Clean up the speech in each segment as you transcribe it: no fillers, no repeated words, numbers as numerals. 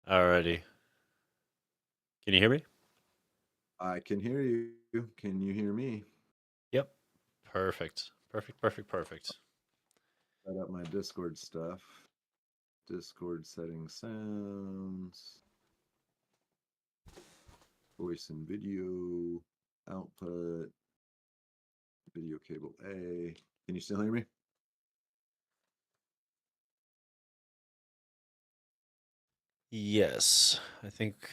Alrighty. Can you hear me? I can hear you. Can you hear me? Yep. Perfect. Perfect, perfect, perfect. Set up my Discord stuff. Discord settings sounds. Voice and video. Output. Video cable A. Can you still hear me? Yes. I think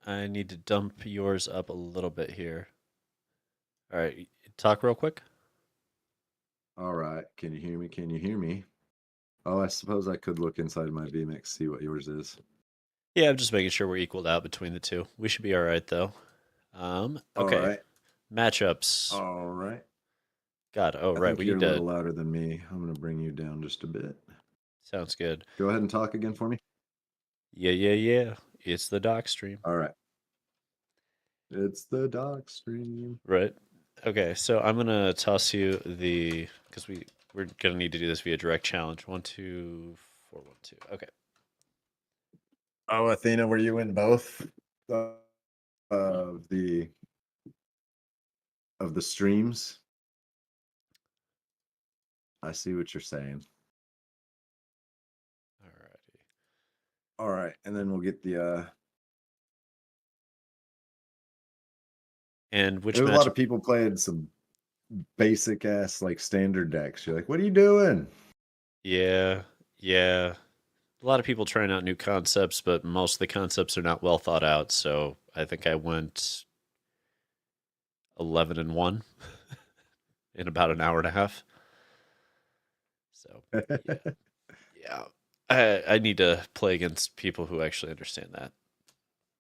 I need to dump yours up a little bit here. All right. Talk real quick. All right. Can you hear me? Can you hear me? Oh, I suppose I could look inside my vmix, see what yours is. Yeah, I'm just making sure we're equaled out between the two. We should be all right, though. All Okay. right. Matchups. All right. God. Oh, I right. think We you're need a to. little louder than me. I'm going to bring you down just a bit. Sounds good. Go ahead and talk again for me. Yeah, yeah, yeah. It's the doc stream. All right. It's the doc stream. Right. Okay. So I'm gonna toss you the because we're gonna need to do this via direct challenge. 1, 2, 4, 1, 2. Okay. Oh, Athena, were you in both of the streams? I see what you're saying. Alrighty. All right, and then we'll get the And which there's a lot matchup? of people playing some basic ass like standard decks. You're like, what are you doing? Yeah, yeah. A lot of people trying out new concepts, but most of the concepts are not well thought out. So I think I went 11-1 in about an hour and a half. So yeah, yeah. I need to play against people who actually understand that.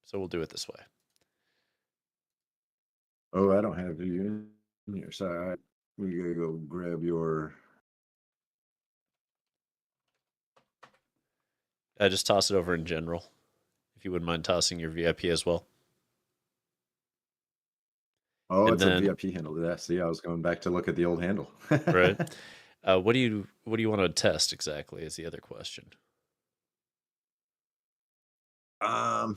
So we'll do it this way. Oh, I don't have you in here. Sorry, we gotta go grab your. I just toss it over in general. If you wouldn't mind tossing your VIP as well. Oh, And it's a then, VIP handle. Did I see? I was going back to look at the old handle. right? What do you want to test exactly? Is the other question. um,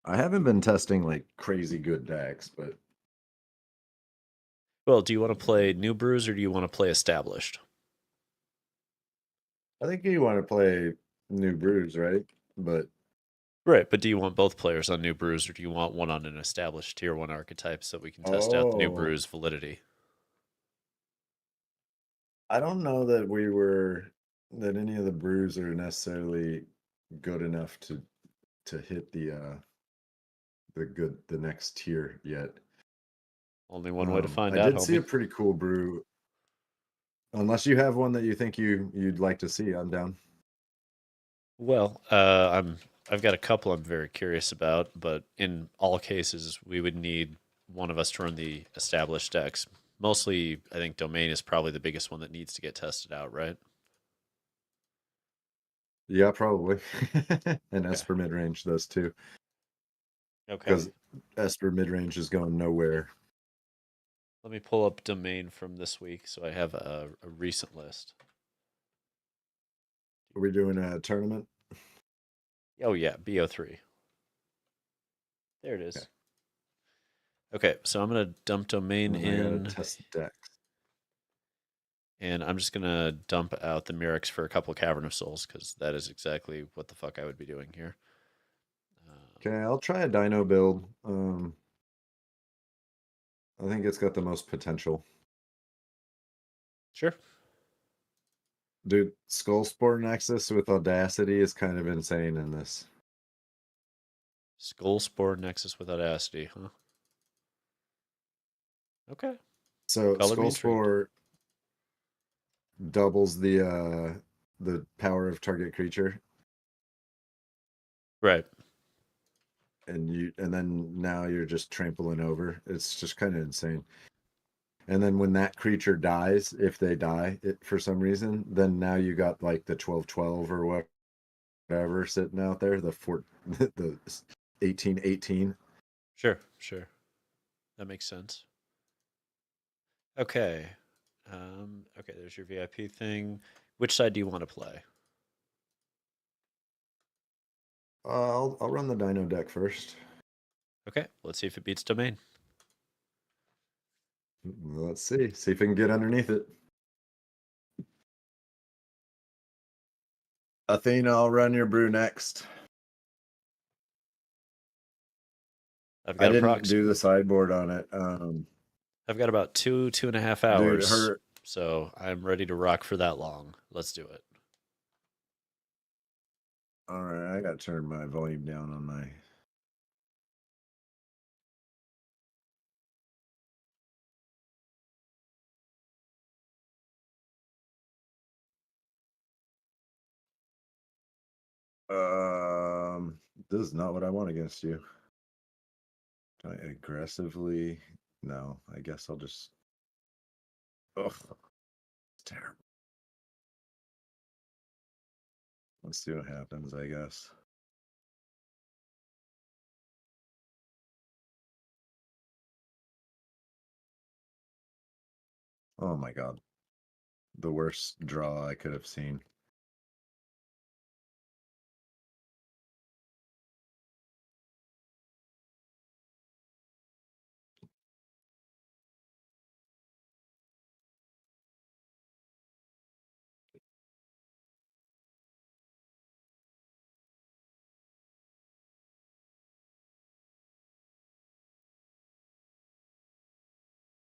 I haven't been testing like crazy good decks, but Well, do you want to play new brews or do you want to play established? I think you want to play new brews, right? But Right, but do you want both players on new brews or do you want one on an established tier one archetype so we can test out the new oh, brews validity? I don't know that we were that any of the brews are necessarily good enough to hit the next tier yet. Only one way to find I out, did see a homie. pretty cool brew. Unless you have one that you think you'd like to see, I'm down. Well, I've got a couple I'm very curious about, but in all cases, we would need one of us to run the established decks. Mostly, I think domain is probably the biggest one that needs to get tested out, right? Yeah, probably. And Okay. Esper mid range does too, Okay. because Esper mid range is going nowhere. Let me pull up domain from this week so I have a recent list. Are we doing a tournament? Oh yeah, BO3. There it Okay. is. Okay, so I'm gonna dump domain And then I gotta in, test decks. and I'm just gonna dump out the Murex for a couple Cavern of Souls because that is exactly what the fuck I would be doing here. Okay, I'll try a Dino build. I think it's got the most potential. Sure. Dude, Skullspore Nexus with Audacity is kind of insane in this. Skull Spore Nexus with Audacity, huh? Okay. So Color me intrigued. Skullspore doubles the power of target creature, Right. and then now you're just trampling over. It's just kind of insane. And then when that creature dies, if they die for some reason, then now you got like the 12/12 or whatever sitting out there, the 18/18. Sure, sure. That makes sense. Okay. Okay, there's your VIP thing. Which side do you want to play? I'll run the Dino deck first. Okay, let's see if it beats Domain. Let's see. See if we can get underneath it. Athena, I'll run your brew next. I've I got didn't approx. do the sideboard on it. I've got about 2.5 Dude, hours, her. so I'm ready to rock for that long. Let's do it. All right, I got to turn my volume down on my. This is not what I want against you. Do I aggressively? No, I guess I'll just. Ugh, it's terrible. Let's see what happens, I guess. Oh my god. The worst draw I could have seen.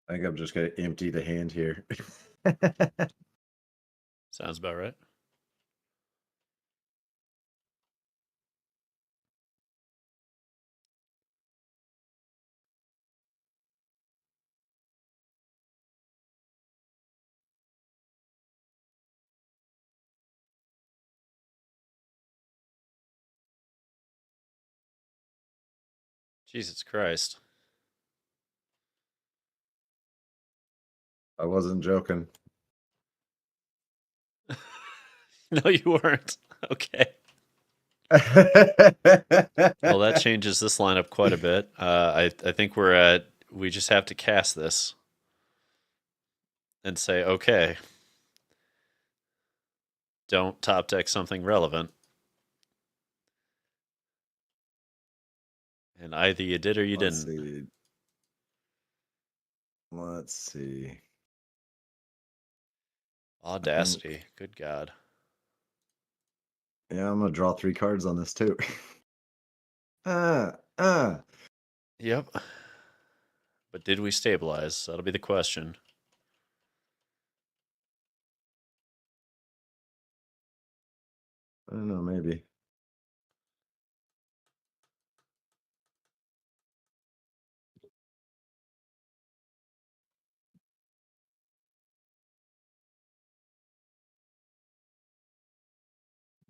I think I'm just going to empty the hand here. Sounds about right. Jesus Christ. I wasn't joking. No, you weren't. Okay. Well, that changes this lineup quite a bit. I think we just have to cast this and say, okay, don't top deck something relevant. And either you did or you Let's didn't. see. Let's see. Audacity. Good God. Yeah, I'm gonna draw 3 cards on this too. uh, uh. Yep. But did we stabilize? That'll be the question. I don't know, maybe.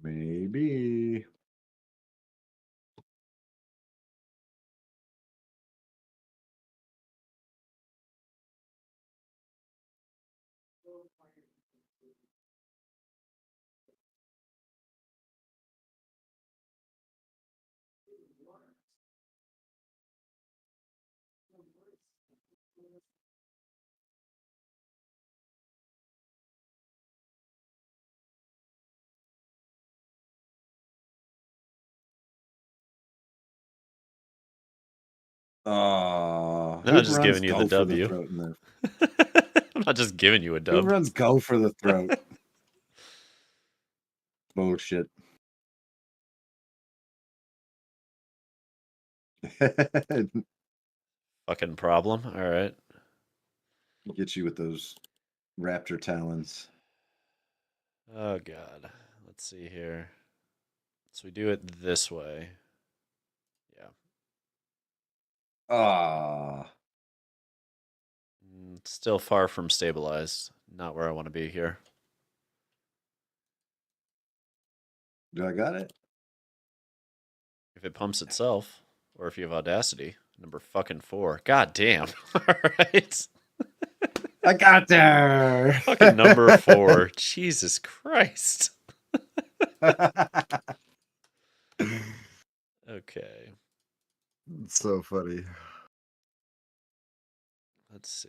Maybe. No, Who I'm just runs giving you the go for the W. throat in there? I'm not just giving you a Who dub. runs go for the throat? Bullshit. Fucking problem. All right. Get you with those raptor talons. Oh, God. Let's see here. So we do it this way. Yeah. Ah, Still far from stabilized. Not where I want to be here. do I got it? If it pumps itself, or if you have audacity, number fucking 4. God damn. All right. I got there. Fucking number 4. Jesus Christ. Okay. So funny. Let's see.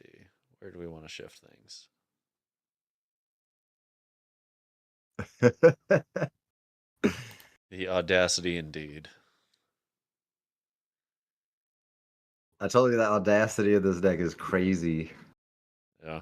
Where do we want to shift things? The audacity indeed. I told you the audacity of this deck is crazy. Yeah.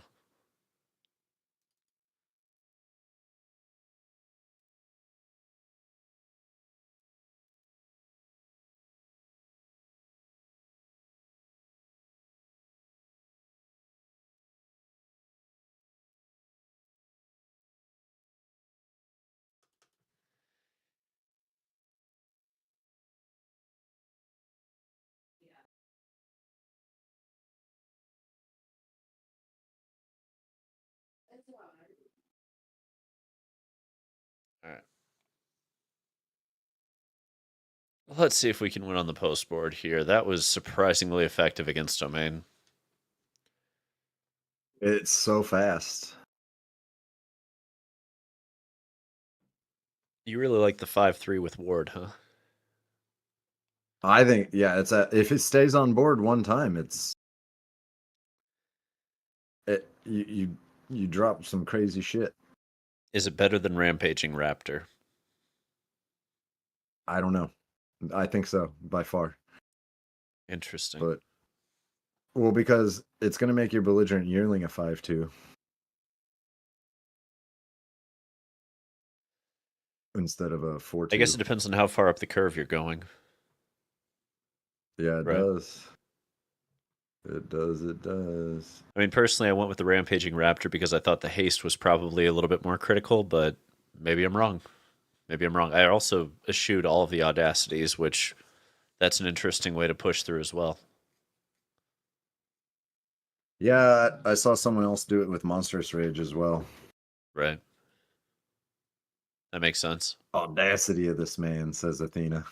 All right. Let's see if we can win on the post board here. That was surprisingly effective against Domain. It's so fast. You really like the 5-3 with Ward, huh? I think, yeah, it's if it stays on board one time, you drop some crazy shit. Is it better than Rampaging Raptor? I don't know. I think so by far, Interesting. but well, because it's gonna make your belligerent yearling a 5/2 instead of a I guess 4/2. it depends on how far up the curve you're going, Yeah, it right? does. It does. It does. I mean, personally, I went with the Rampaging Raptor because I thought the haste was probably a little bit more critical, but maybe I'm wrong. Maybe I'm wrong. I also eschewed all of the audacities, which that's an interesting way to push through as well. Yeah, I saw someone else do it with Monstrous Rage as well. Right. That makes sense. Audacity of this man, says Athena.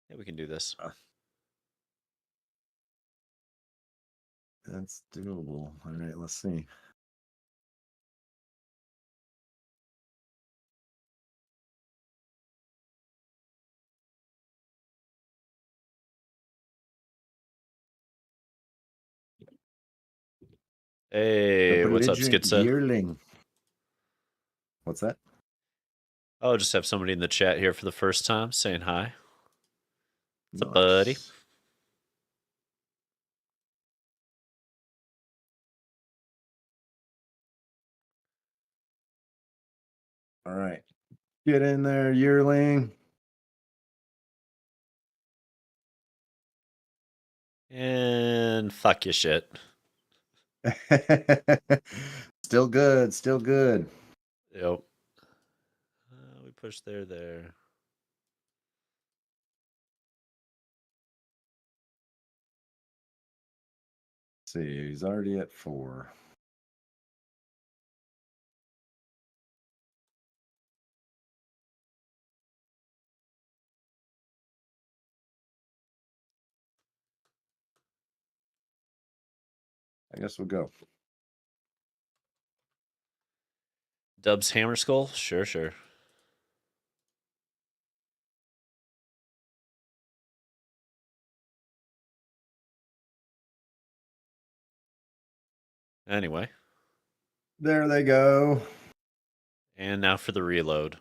Yeah, we can do this. That's doable. All right, let's see. The Hey, what's up, belligerent Skitsa? yearling. What's that? Oh, just have somebody in the chat here for the first time saying hi. What's up, buddy? Nice. All right. Get in there, yearling. And fuck your shit. Still good. Still good. Yep. We push there. See, he's already at 4. I guess we'll go. Dubs Hammer Skull? Sure. Anyway. There they go. And now for the reload.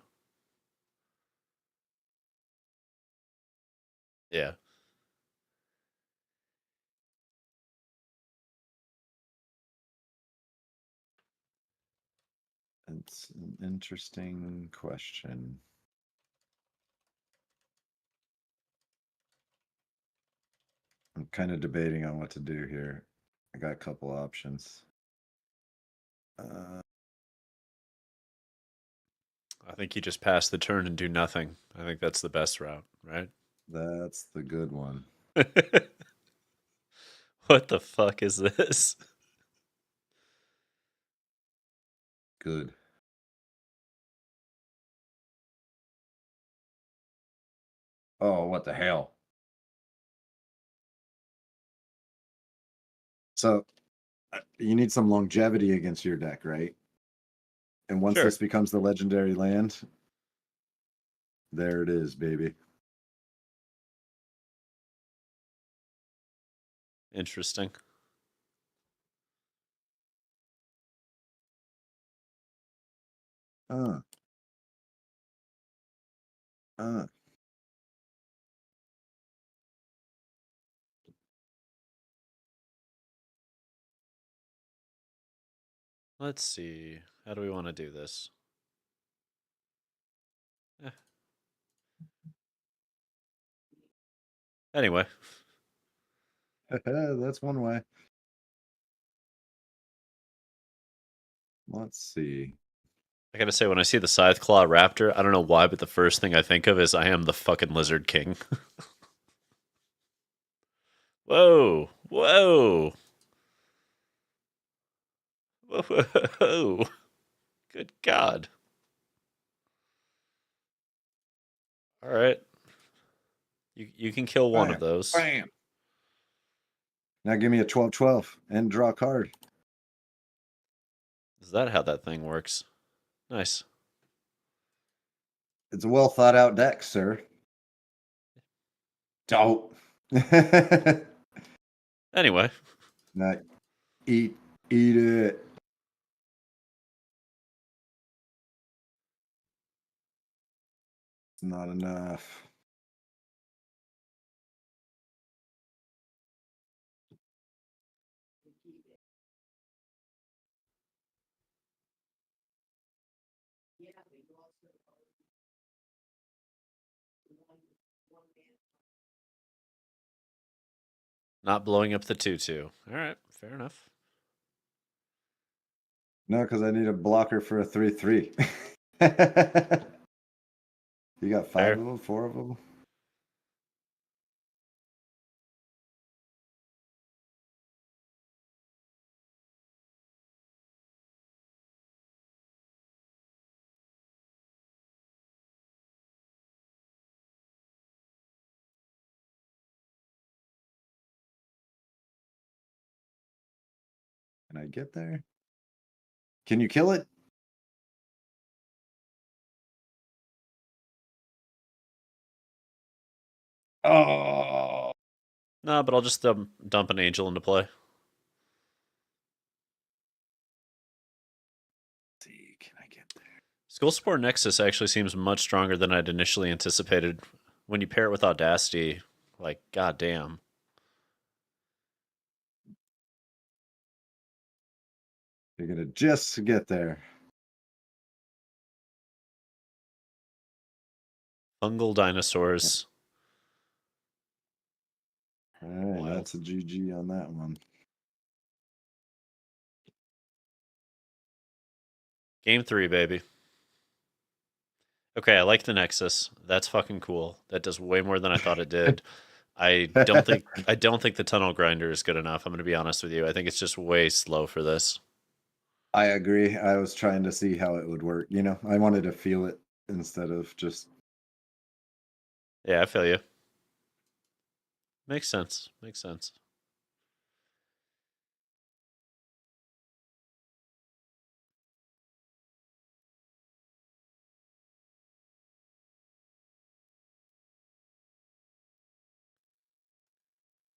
Yeah. It's an interesting question. I'm kind of debating on what to do here. I got a couple options. I think you just pass the turn and do nothing. I think that's the best route, right? That's the good one. What the fuck is this? Good. Oh, what the hell? So you need some longevity against your deck, right? And once Sure. this becomes the legendary land, there it is, baby. Interesting. Uh, uh. Let's see. How do we want to do this? Eh. Anyway, That's one way. Let's see. I gotta say, when I see the Scythe Claw Raptor, I don't know why, but the first thing I think of is I am the fucking Lizard King. Whoa! Whoa! Whoa! Good God! All right, you can kill one of Bam, those. bam. Now give me a 12/12 and draw a card. Is that how that thing works? Nice. It's a well thought out deck, sir. Don't. Anyway, Now eat it. It's not enough. not blowing up the tutu. All right, fair enough. No, because I need a blocker for a 3/3. You got 5 Fair. of them, 4 of them? Can I get there? Can you kill it? Oh. No, but I'll just dump an angel into play. Let's see, can I get there? Skull Spore Nexus actually seems much stronger than I'd initially anticipated. When you pair it with Audacity, like, goddamn. You're gonna just get there. Fungal dinosaurs. All right, Wild. that's a GG on that one. Game 3, baby. Okay, I like the Nexus. That's fucking cool. That does way more than I thought it did. I don't think the tunnel grinder is good enough. I'm gonna be honest with you. I think it's just way slow for this. I agree. I was trying to see how it would work. I wanted to feel it instead of just. Yeah, I feel you. Makes sense. Makes sense.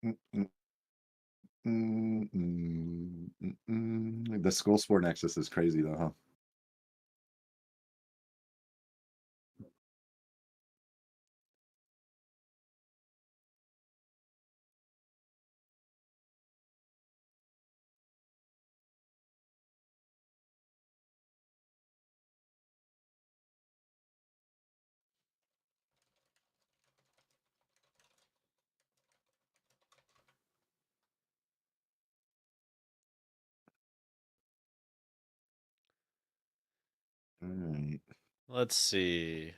Mm, mm, The Skull Sport Nexus is crazy though, huh? All right. Let's see.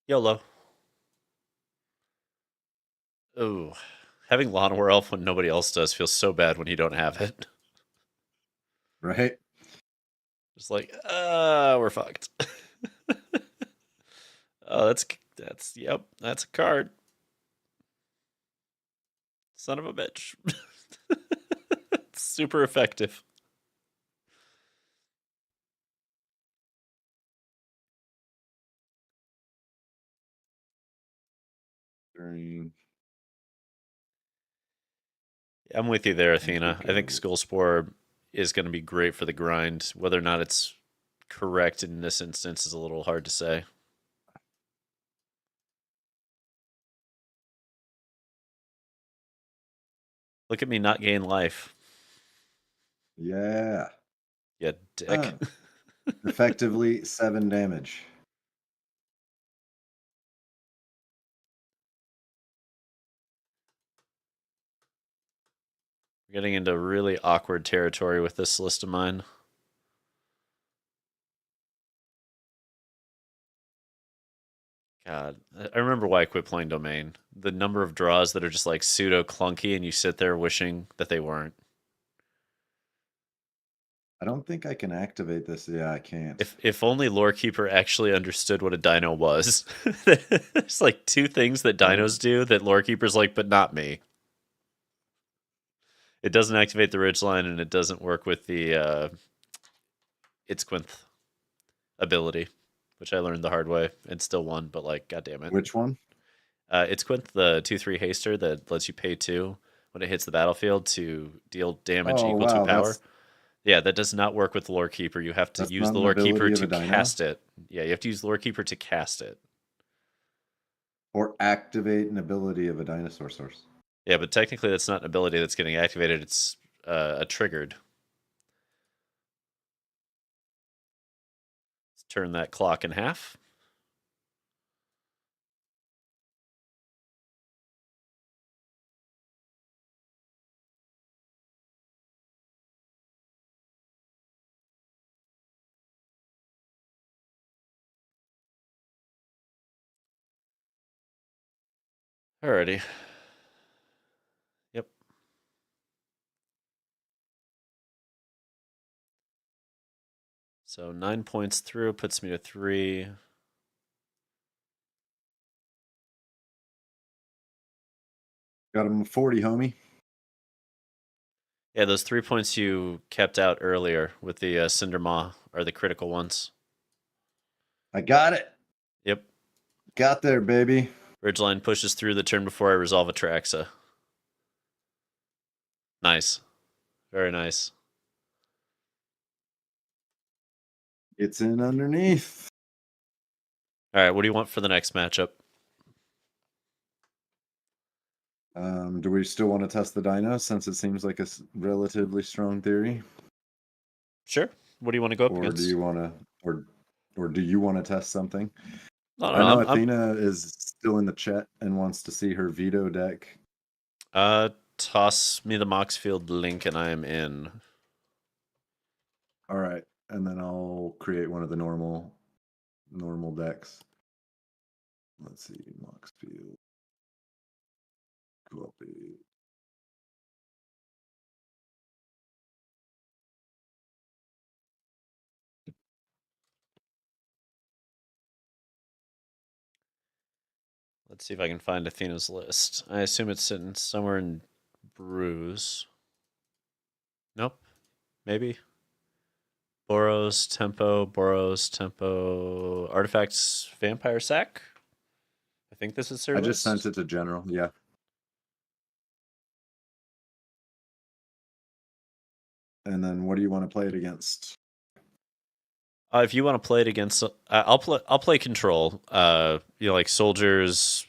YOLO. Ooh. Having Lawnmower Elf when nobody else does feels so bad when you don't have it. Right? Just like, we're fucked. Oh, yep, that's a card. Son of a bitch. It's super effective. During. I'm with you there, I think we Athena. I think go. Skull Spore is going to be great for the grind. Whether or not it's correct in this instance is a little hard to say. Look at me not gain life. Yeah. You dick. Uh, effectively 7 damage. We're getting into really awkward territory with this list of mine. God, I remember why I quit playing Domain. The number of draws that are just like pseudo clunky, and you sit there wishing that they weren't. I don't think I can activate this. Yeah, I can't. If only Lorekeeper actually understood what a dino was. There's like two things that Um, dinos do that Lorekeeper's like, but not me. It doesn't activate the ridgeline, and it doesn't work with the Itzquinth ability, which I learned the hard way and still won. But like, god damn it, which one? Itzquinth, the 2/3 haster that lets you pay 2 when it hits the battlefield to deal damage Oh equal to wow, power. Yeah, that does not work with the Lore Keeper. You have to that's use not the an Lore Keeper ability of to a dino, cast it. Yeah, you have to use the Lore Keeper to cast it. or activate an ability of a dinosaur source. Yeah, but technically that's not an ability that's getting activated. It's a triggered. Let's turn that clock in half. Alrighty. Yep. So 9 points through puts me to 3. Got him 40, homie. Yeah, those 3 points you kept out earlier with the Cinder Maw are the critical ones. I got it. Yep. Got there, baby. Ridgeline pushes through the turn before I resolve Atraxa. Nice. Very nice. It's in underneath. All right, what do you want for the next matchup? Do we still want to test the dino since it seems like a relatively strong theory? Sure. What do you want to go up Or do against? you want to, or do you want to test something? No, no, I know I'm Athena is still in the chat and wants to see her veto deck. toss me the Moxfield link and I am in. All right, and then I'll create one of the normal decks. Let's see, Moxfield. Copy. Let's see if I can find Athena's list. I assume it's sitting somewhere in Brews. Nope. Maybe. Boros, Tempo, Artifacts, Vampire Sack. I think this is their I just sent list. it to general. Yeah. And then what do you want to play it against? If you want to play it against, I'll play control. Like soldiers.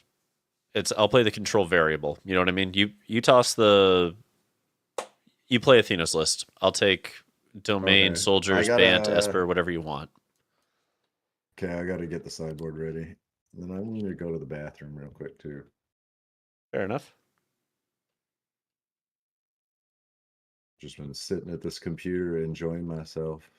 I'll play the control variable. You know what I mean? You toss the. You play Athena's list. I'll take domain, Okay. I soldiers, Bant, gotta Esper, whatever you want. Okay, I gotta get the sideboard ready. And then I need to go to the bathroom real quick too. Fair enough. Just been sitting at this computer enjoying myself.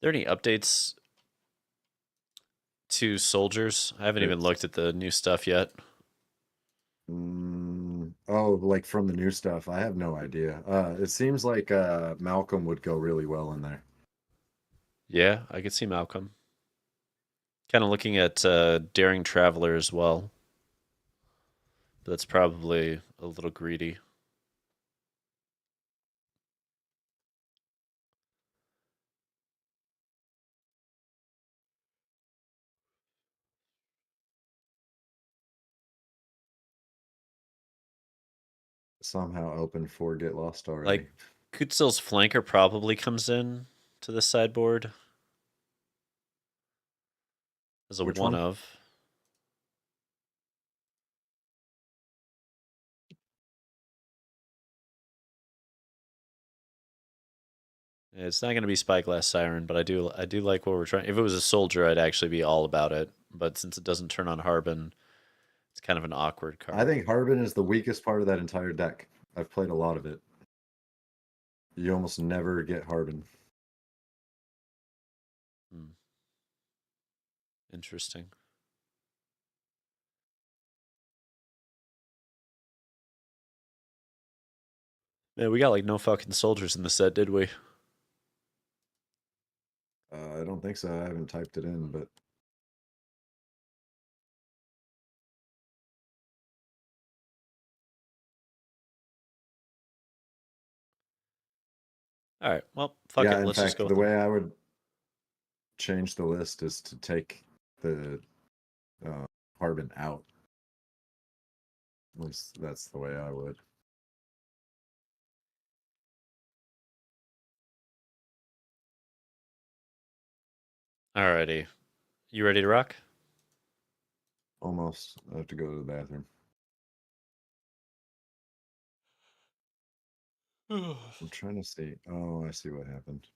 Are there any updates to soldiers? I haven't even It's looked at the new stuff yet. oh, like from the new stuff. I have no idea. It seems like Malcolm would go really well in there. Yeah, I could see Malcolm. Kind of looking at Daring Traveler as well. But that's probably a little greedy. somehow open 4 get lost already. Like, Kutzel's flanker probably comes in to the sideboard as a Which one one? of. It's not going to be Spyglass Siren, but I do like what we're trying. If it was a soldier, I'd actually be all about it. But since it doesn't turn on Harbin, it's kind of an awkward I card. think Harbin is the weakest part of that entire deck. I've played a lot of it. You almost never get Harbin. Hmm. Interesting. Yeah, we got like no fucking soldiers in the set, did we? I don't think so. I haven't typed it in, but All right. Well, fuck yeah, it. in Let's just go fact, with the them. way I would change the list is to take the uh, Harbin out. At least that's the way I would. Alrighty. You ready to rock? Almost. I have to go to the bathroom. I'm trying to see. Oh, I see what happened.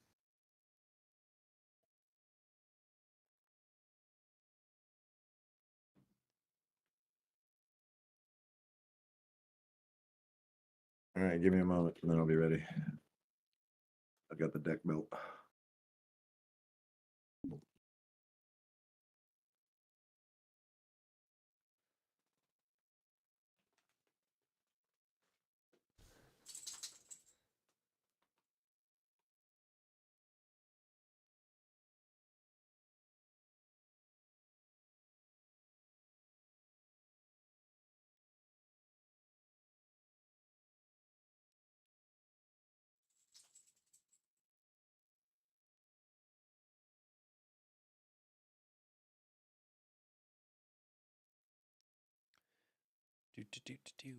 All right, give me a moment and then I'll be ready. I've got the deck built. Do, do, do, do, do.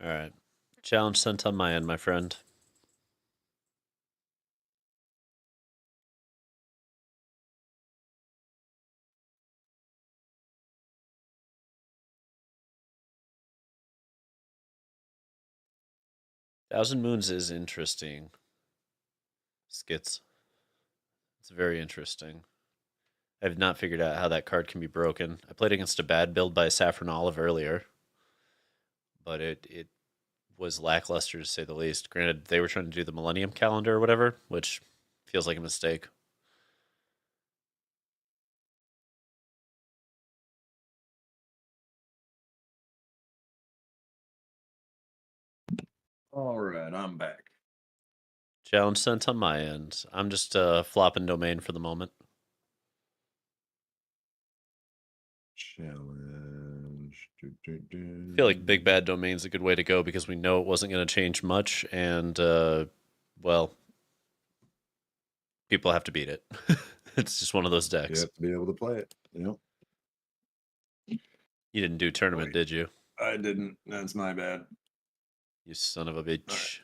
All right. Challenge sent on my end, my friend. Thousand Moons is interesting. Skits. It's very interesting. I have not figured out how that card can be broken. I played against a bad build by Saffron Olive earlier, but it was lackluster to say the least. Granted, they were trying to do the Millennium Calendar or whatever, which feels like a mistake. All right, I'm back. Challenge sent on my end. I'm just flopping domain for the moment. Challenge. I feel like big bad domain's a good way to go because we know it wasn't going to change much, and well, people have to beat it. It's just one of those You decks. have to be able to play it. Yep. You didn't do tournament, Wait, did you? I didn't. That's my bad. You son of a All right. bitch.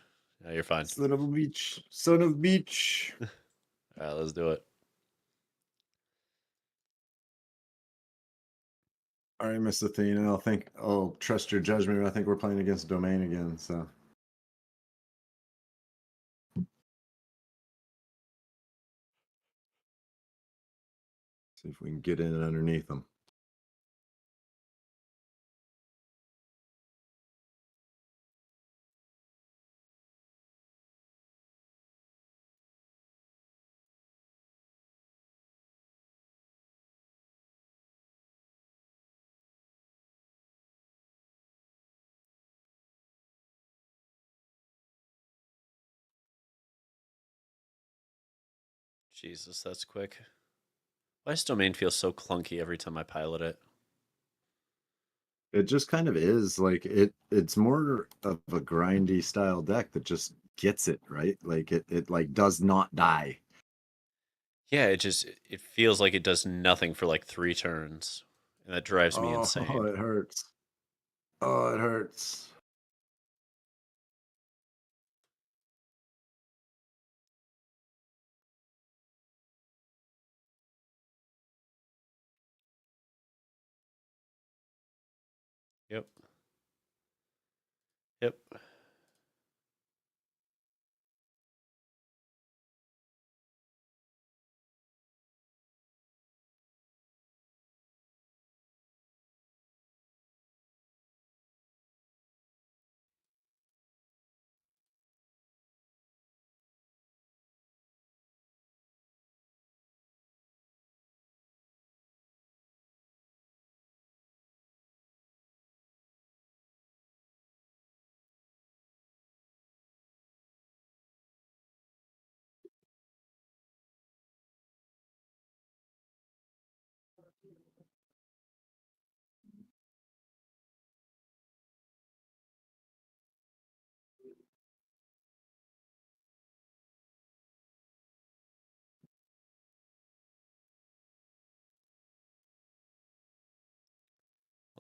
Yeah, you're fine. Son of a beach. Son of beach. All right, let's do it. All right, Miss Athena. I'll think. Oh, trust your judgment. I think we're playing against Domain again. So see if we can get in underneath them. Jesus, that's quick. Why does Domain feel so clunky every time I pilot it? It just kind of is like it's more of a grindy style deck that just gets it, right? Like it like does not die. Yeah, it feels like it does nothing for like 3 turns, and that drives me Oh, insane. it hurts. Oh, it hurts. Yep. Yep.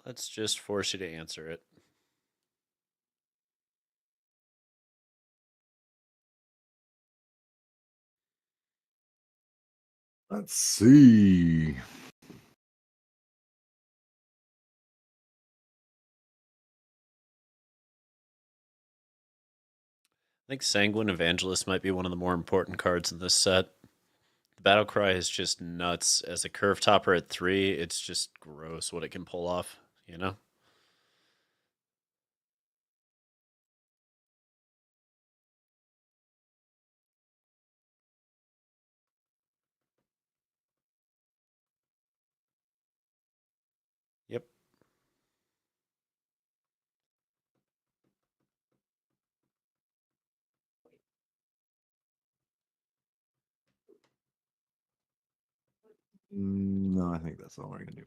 Let's just force you to answer it. Let's see. I think Sanguine Evangelist might be one of the more important cards in this set. The Battle Cry is just nuts. As a curve topper at 3, it's just gross what it can pull off, you know? Yep. No, I think that's all we're gonna do.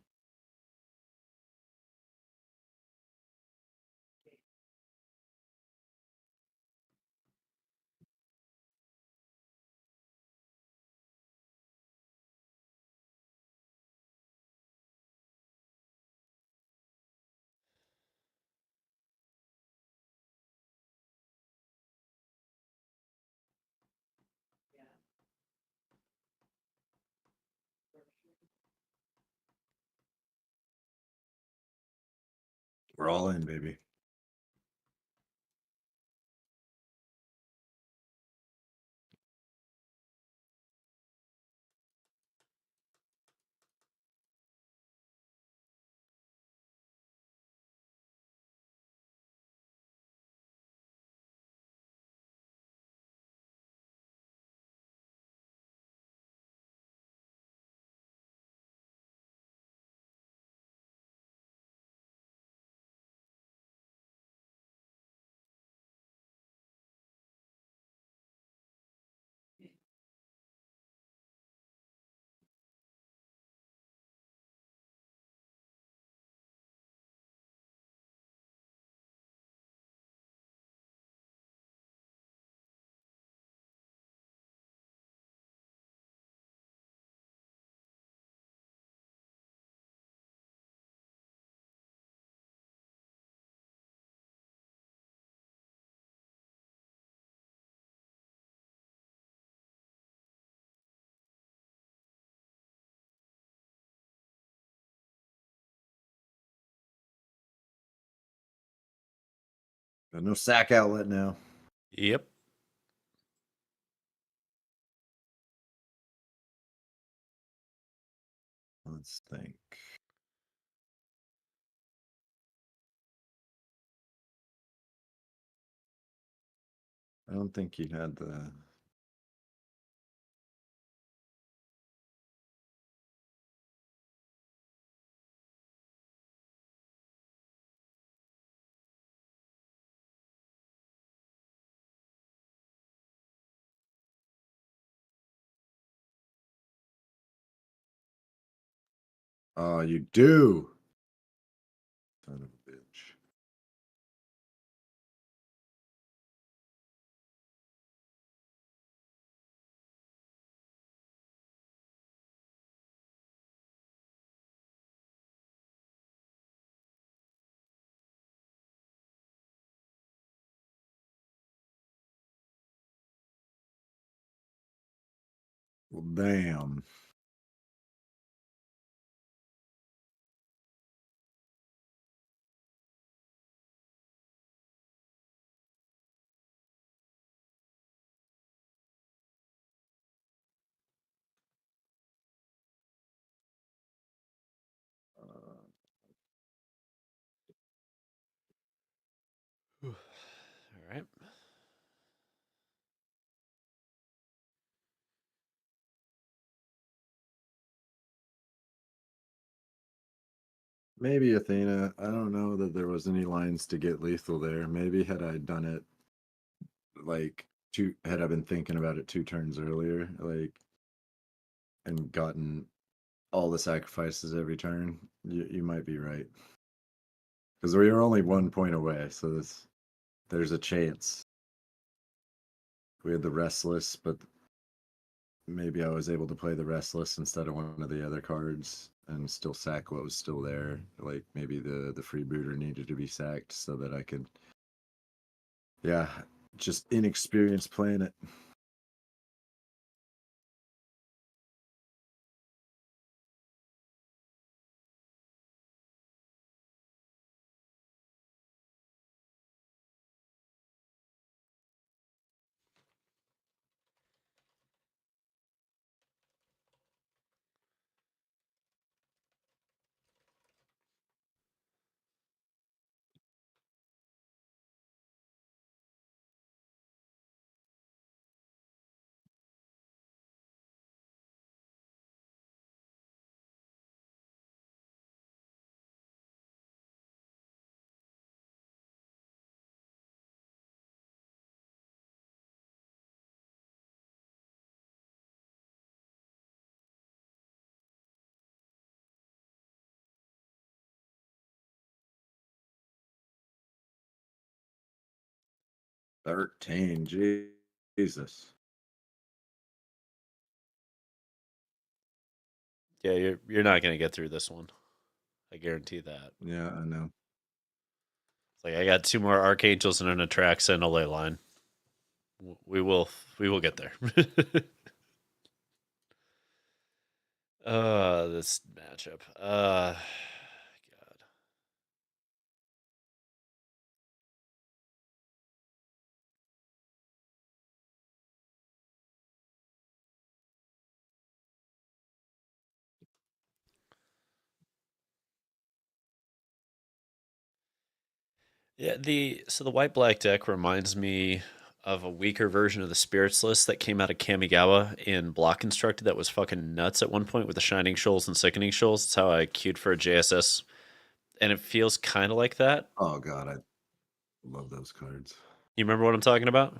We're all in, baby. Got no sack outlet now. Yep. Let's think. I don't think he had the Oh, you do. Son of a bitch. Well, damn. All right. Maybe Athena. I don't know that there was any lines to get lethal there. Maybe had I done it like had I been thinking about it 2 turns earlier, like, and gotten all the sacrifices every turn, you might be right. Because we were only 1 point away, so there's a chance. We had the restless, but maybe I was able to play the restless instead of one of the other cards and still sack what was still there. Like maybe the freebooter needed to be sacked so that I could, yeah, just inexperienced playing it. Jesus. Yeah, you're not gonna get through this one. I guarantee that. Yeah, I know. It's like I got 2 more Archangels and an Atraxa and a ley line. We will we will get there. This matchup. God. Yeah, the white black deck reminds me of a weaker version of the Spirits list that came out of Kamigawa in Block Constructed that was fucking nuts at one point with the Shining Shoals and Sickening Shoals. That's how I queued for a JSS, and it feels kind of like that. Oh god, I love those cards. You remember what I'm talking about?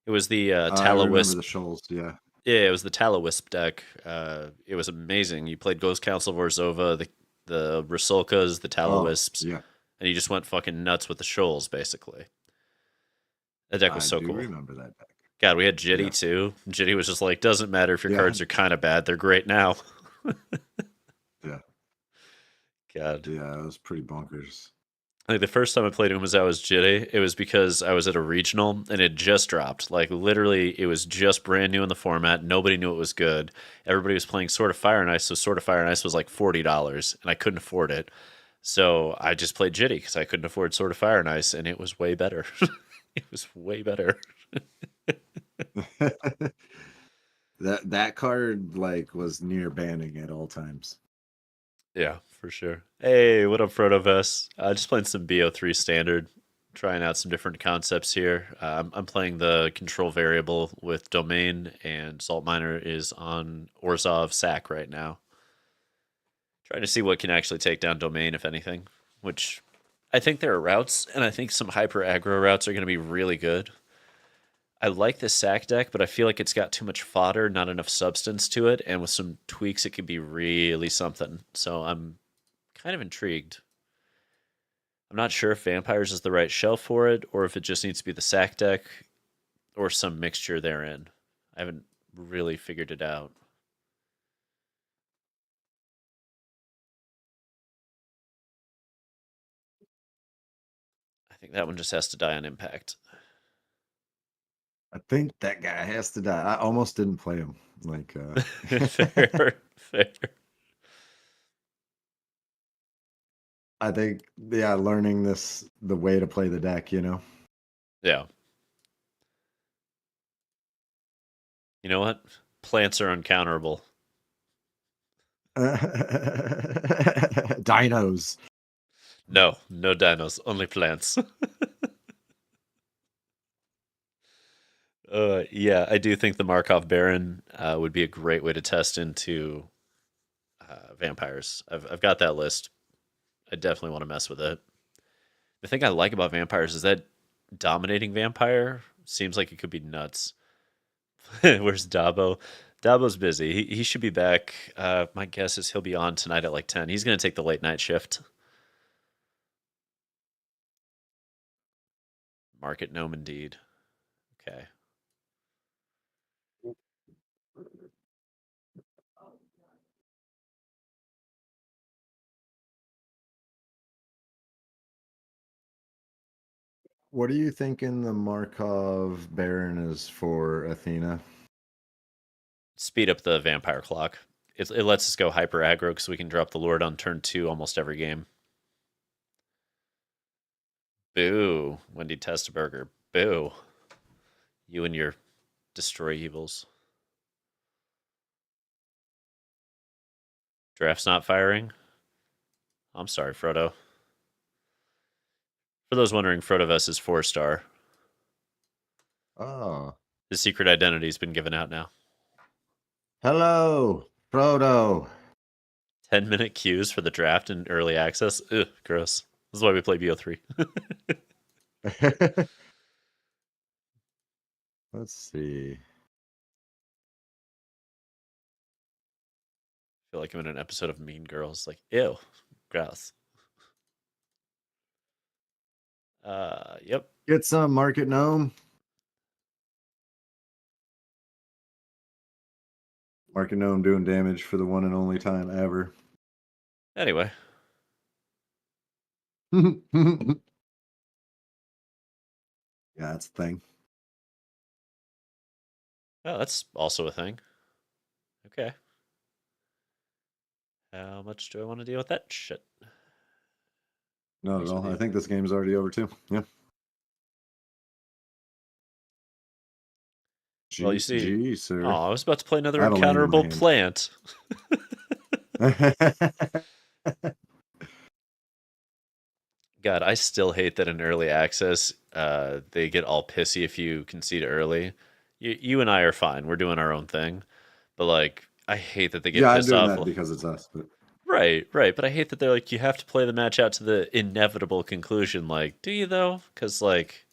It was the I remember Tallow-Wisp. the shoals, yeah. Yeah, it was the Tallow-Wisp deck. It was amazing. You played Ghost Council Vorzova, the Rusalkas, the Oh, Tallow-Wisps, yeah. and you just went fucking nuts with the Shoals, basically. That deck was I so do cool. remember that deck. God, we had Jitty Yeah. too. Jitty was just like, doesn't matter if your Yeah. cards are kind of bad, they're great now. Yeah. God. Yeah, it was pretty bonkers. Like the first time I played him was I was Jitty. It was because I was at a regional and it just dropped. Like literally, it was just brand new in the format. Nobody knew it was good. Everybody was playing Sword of Fire and Ice, so Sword of Fire and Ice was like $40, and I couldn't afford it. So I just played Jitty because I couldn't afford Sword of Fire and Ice, and it was way better. It was way better. That card like was near banning at all times. Yeah, for sure. Hey, what up, Frodo just playing some BO3 standard, trying out some different concepts here. I'm playing the control variable with Domain, and Salt Miner is on Orzhov Sack right now. Trying to see what can actually take down Domain, if anything, which I think there are routes, and I think some hyper aggro routes are going to be really good. I like the sack deck, but I feel like it's got too much fodder, not enough substance to it, and with some tweaks, it could be really something. So I'm kind of intrigued. I'm not sure if vampires is the right shelf for it, or if it just needs to be the sack deck, or some mixture therein. I haven't really figured it out. I think that one just has to die on impact. I think that guy has to die. I almost didn't play him. Like, Fair, fair. I think, yeah, learning the way to play the deck, you know. Yeah. You know what? Plants are uncounterable. Dinos. No, no dinos, only plants. Yeah, I do think the Markov Baron would be a great way to test into vampires. I've got that list. I definitely want to mess with it. The thing I like about vampires is that dominating vampire seems like it could be nuts. Where's Dabo? Dabo's busy. He should be back. My guess is he'll be on tonight at like 10. He's going to take the late night shift. Market gnome indeed. Okay. What are you thinking the Markov Baron is for Athena? Speed up the vampire clock. It lets us go hyper aggro because we can drop the Lord on turn 2 almost every game. Boo, Wendy Testaberger. Boo. You and your destroy evils. Draft's not firing? I'm sorry, Frodo. For those wondering, Frodovis is 4-star. Oh. His secret identity's been given out now. Hello, Frodo. 10-minute queues for the draft and early access. Ugh, gross. This is why we play BO3. Let's see. I feel like I'm in an episode of Mean Girls. Like, ew, gross. Yep. Get some Market Gnome. Market Gnome doing damage for the one and only time ever. Anyway. Yeah, that's the thing. Oh, that's also a thing. Okay. How much do I want to deal with that shit? Not at all. I think this game's already over too. Yeah. Well, you see, GG, oh, sir. I was about to play another I have a land in my uncounterable hand. plant. God, I still hate that in early access, they get all pissy if you concede early. You and I are fine. We're doing our own thing. But, like, I hate that they get Yeah, I'm pissed doing off. that because it's us. But Right, right. But I hate that they're like, you have to play the match out to the inevitable conclusion. Like, do you, though? Because, like,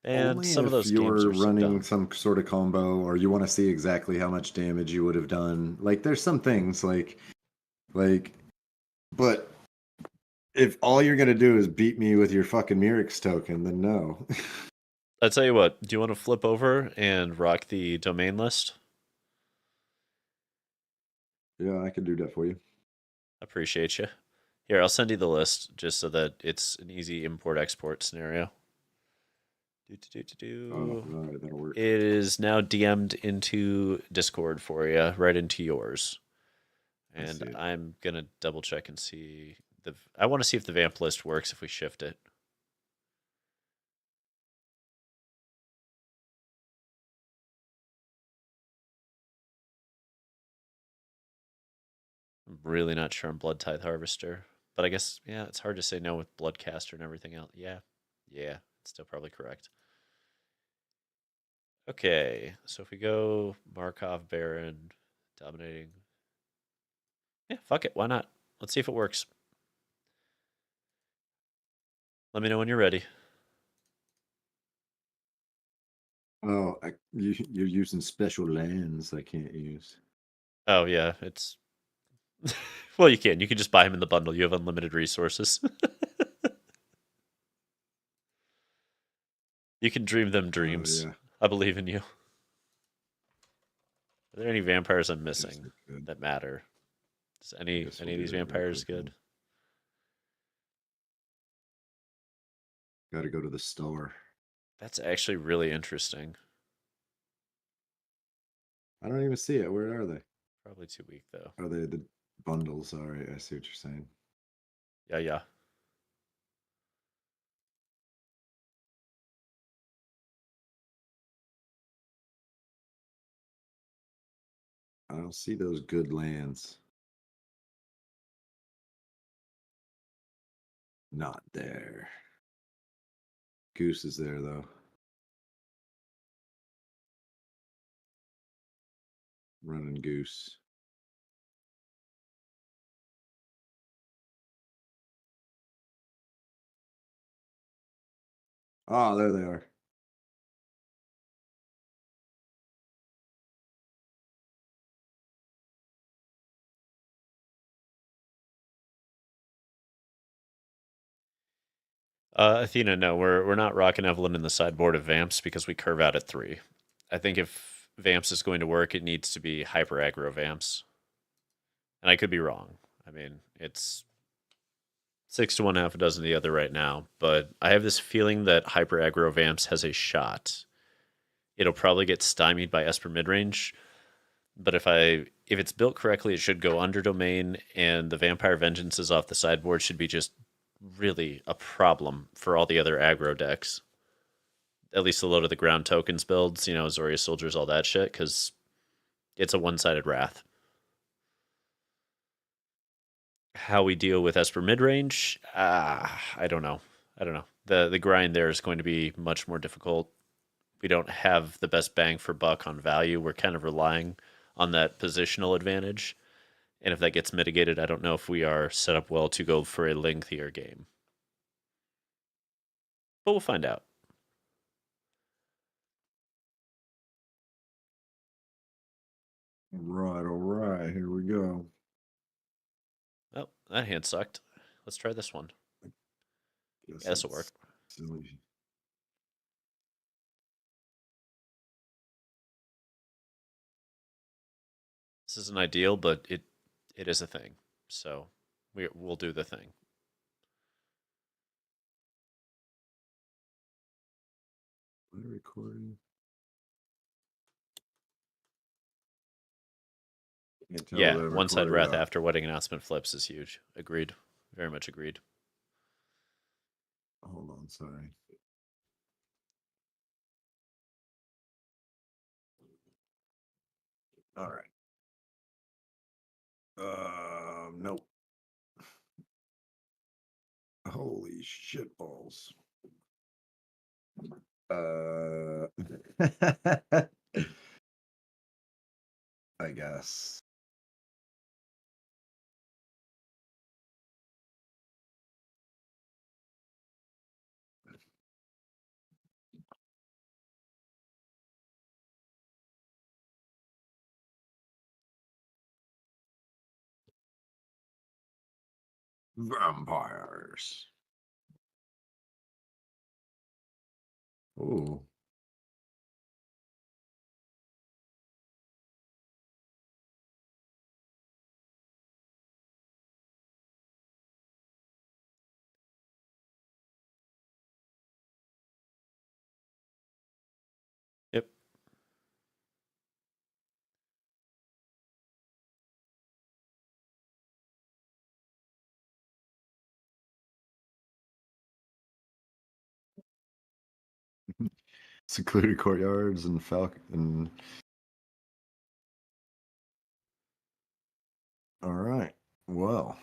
man, only some of if those games you're are so running dumb. some sort of combo or you want to see exactly how much damage you would have done. Like, there's some things like, but if all you're gonna do is beat me with your fucking Murex token, then no. I tell you what, do you want to flip over and rock the domain list? Yeah, I can do that for you. Appreciate you. Here, I'll send you the list just so that it's an easy import export scenario. Oh, all right, that'll work. It is now DM'd into Discord for you, right into yours. And I'm gonna double check and see the. I want to see if the vamp list works if we shift it. I'm really not sure on Blood Tithe Harvester, but I guess yeah, it's hard to say no with Bloodcaster and everything else. Yeah, yeah, it's still probably correct. Okay, so if we go Markov Baron dominating, yeah, fuck it, why not? Let's see if it works. Let me know when you're ready. Oh, you're using special lands I can't use. Oh yeah, it's well, you can. You can just buy him in the bundle. You have unlimited resources. You can dream them Oh dreams. yeah, I believe in you. Are there any vampires I'm I guess missing I could. that matter? Is I any guess any we'll of do these that real vampires quick good? then. Got to go to the store. That's actually really interesting. I don't even see it. Where are they? Probably too weak though. Are they the bundles? All right, I see what you're saying. Yeah, yeah. I don't see those good lands. Not there. Goose is there though. Running goose. Oh, there they are. Athena, no, we're not rocking Evelyn in the sideboard of Vamps because we curve out at 3. I think if Vamps is going to work, it needs to be hyper aggro Vamps. And I could be wrong. I mean, it's 6 to 1, half a dozen the other right now, but I have this feeling that hyper aggro Vamps has a shot. It'll probably get stymied by Esper midrange, but if it's built correctly, it should go under domain, and the Vampire Vengeances off the sideboard should be just really a problem for all the other aggro decks. At least the low to the ground tokens builds, Zoria soldiers, all that shit, because it's a one-sided wrath. How we deal with Esper midrange, I don't know. I don't know. The grind there is going to be much more difficult. We don't have the best bang for buck on value. We're kind of relying on that positional advantage. And if that gets mitigated, I don't know if we are set up well to go for a lengthier game. But we'll find out. All right, here we go. Oh, that hand sucked. Let's try this one. Guess Yeah, this will work. it's silly. This isn't ideal, but it is a thing. So we'll do the thing. Am I recording? Can't tell Yeah, that I one side recorded or wrath not. after wedding announcement flips is huge. Agreed. Very much agreed. Hold on, sorry. All right. Nope. Holy shit balls. Uh, I guess. Vampires. Oh, Yep. secluded courtyards and falcon. And all right. Well,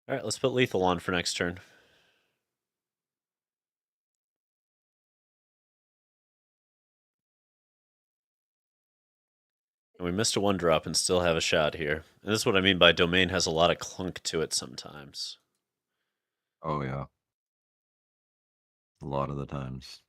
All right, let's put lethal on for next turn. And we missed a 1-drop and still have a shot here. And this is what I mean by domain has a lot of clunk to it sometimes. Oh yeah, a lot of the times.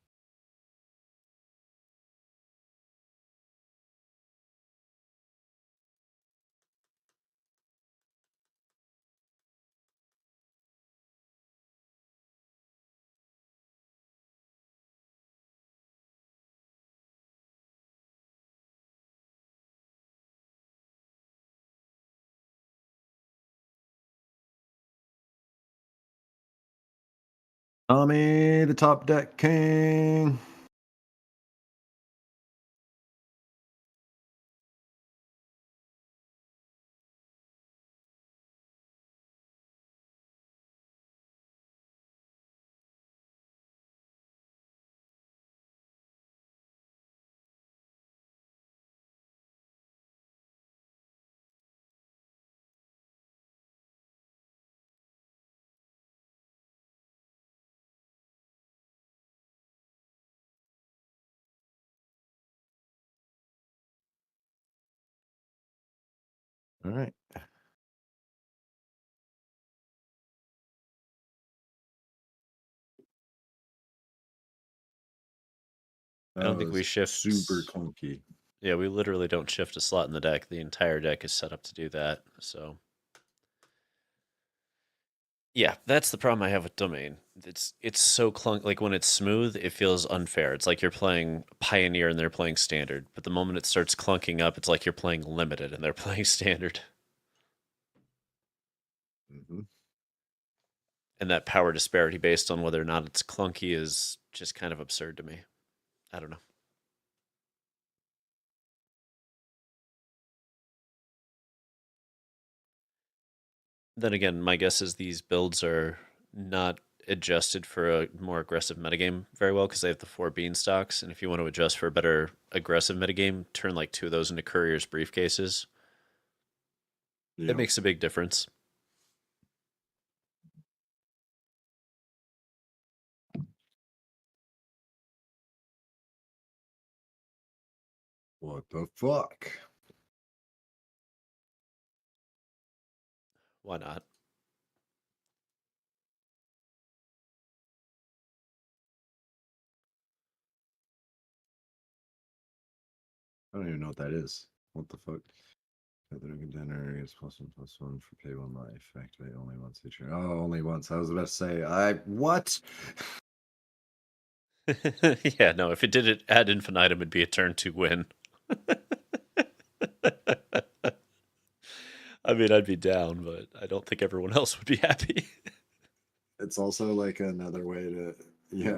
Tommy, the top deck king. All right. I That don't think we was super shift. clunky. Yeah, we literally don't shift a slot in the deck. The entire deck is set up to do that. So yeah, that's the problem I have with domain. It's so clunk. Like when it's smooth, it feels unfair. It's like you're playing Pioneer and they're playing Standard. But the moment it starts clunking up, it's like you're playing Limited and they're playing Standard. Mm-hmm. And that power disparity based on whether or not it's clunky is just kind of absurd to me. I don't know. Then again, my guess is these builds are not adjusted for a more aggressive metagame very well because they have the 4 beanstalks. And if you want to adjust for a better aggressive metagame, turn like 2 of those into courier's briefcases. It Yeah. makes a big difference. What the fuck? Why not? I don't even know what that is. What the fuck? The contender is +1/+1 for pay 1 life. Activate only once each turn. Oh, only once. I was about to say, I what? Yeah, no, if it did it ad infinitum, it'd be a turn 2 win. I mean, I'd be down, but I don't think everyone else would be happy. It's also like another way to, yeah,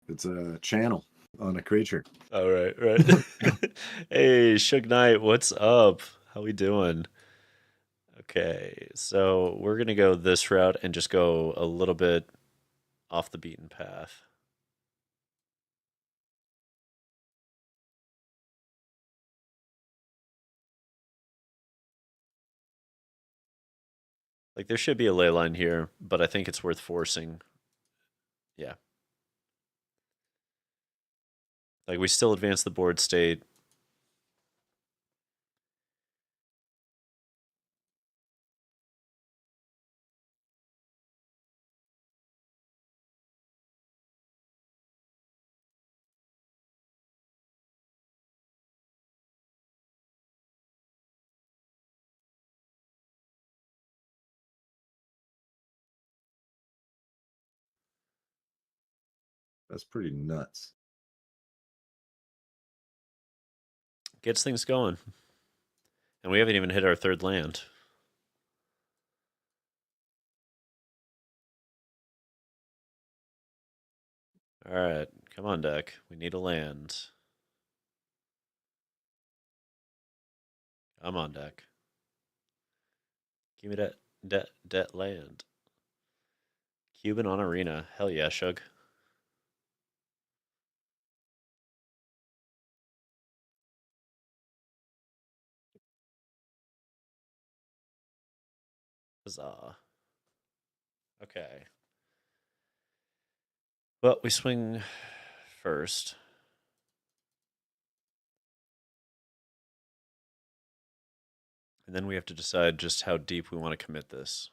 it's a channel on a creature. All right, right. Hey, Suge Knight, what's up? How we doing? Okay, so we're gonna go this route and just go a little bit off the beaten path. Like there should be a ley line here, but I think it's worth forcing. Yeah. Like we still advance the board state. That's pretty nuts. Gets things going. And we haven't even hit our 3rd land. Alright, come on, deck. We need a land. Come on, deck. Give me that land. Cuban on arena. Hell yeah, Shug. Huzzah. Okay. Well, we swing first. And then we have to decide just how deep we want to commit this.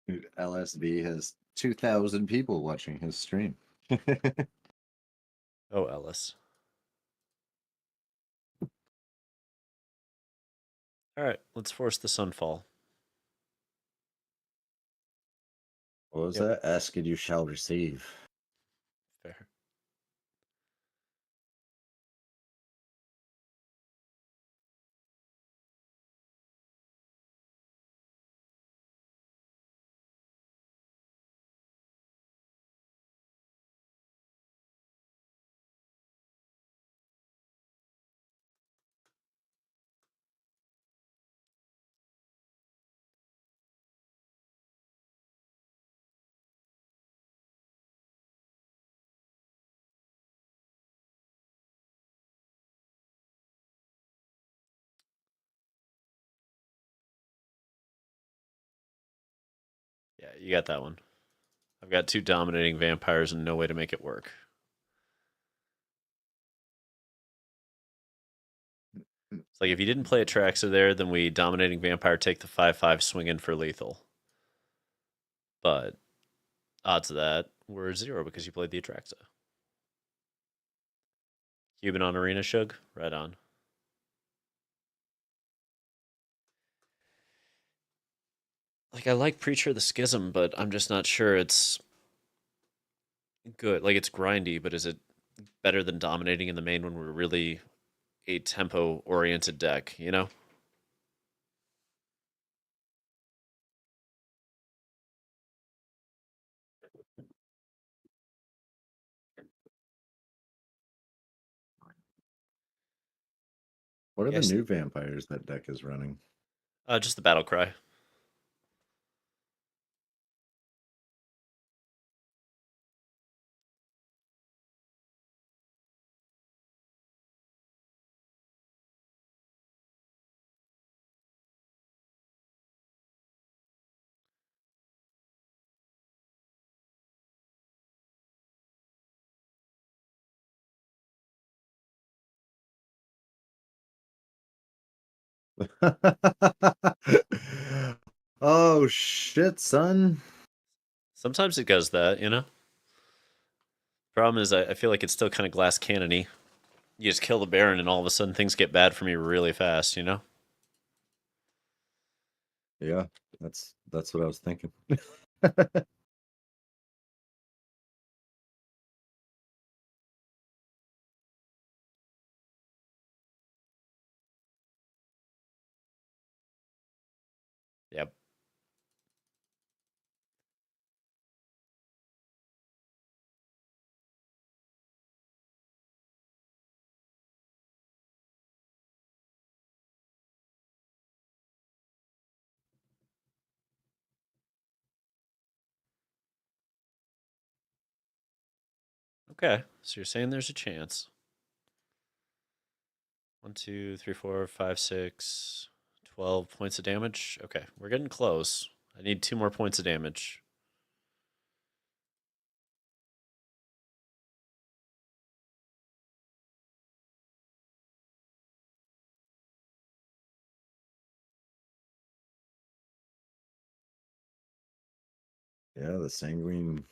Dude, LSV has 2,000 people watching his stream. Oh, Ellis. All right, let's force the sunfall. What was Yep, that? Ask and you shall receive. fair. Yeah, you got that one. I've got two dominating vampires and no way to make it work. It's like if you didn't play Atraxa there, then we dominating vampire take the 5/5 swing in for lethal. But odds of that were zero because you played the Atraxa. Cuban on Arena Shug? Right on. Like I like Preacher of the Schism, but I'm just not sure it's good. Like it's grindy, but is it better than dominating in the main when we're really a tempo oriented deck, you know? What are the Yes. new vampires that deck is running? Just the battle cry. Oh shit, son. Sometimes it does that, you know? Problem is, I feel like it's still kind of glass cannony. You just kill the Baron, and all of a sudden things get bad for me really fast, you know? Yeah, that's what I was thinking. Yep. Okay, so you're saying there's a chance. 1, 2, 3, 4, 5, 6, 12 points of damage. Okay, we're getting close. I need 2 more points of damage. Yeah, the sanguine.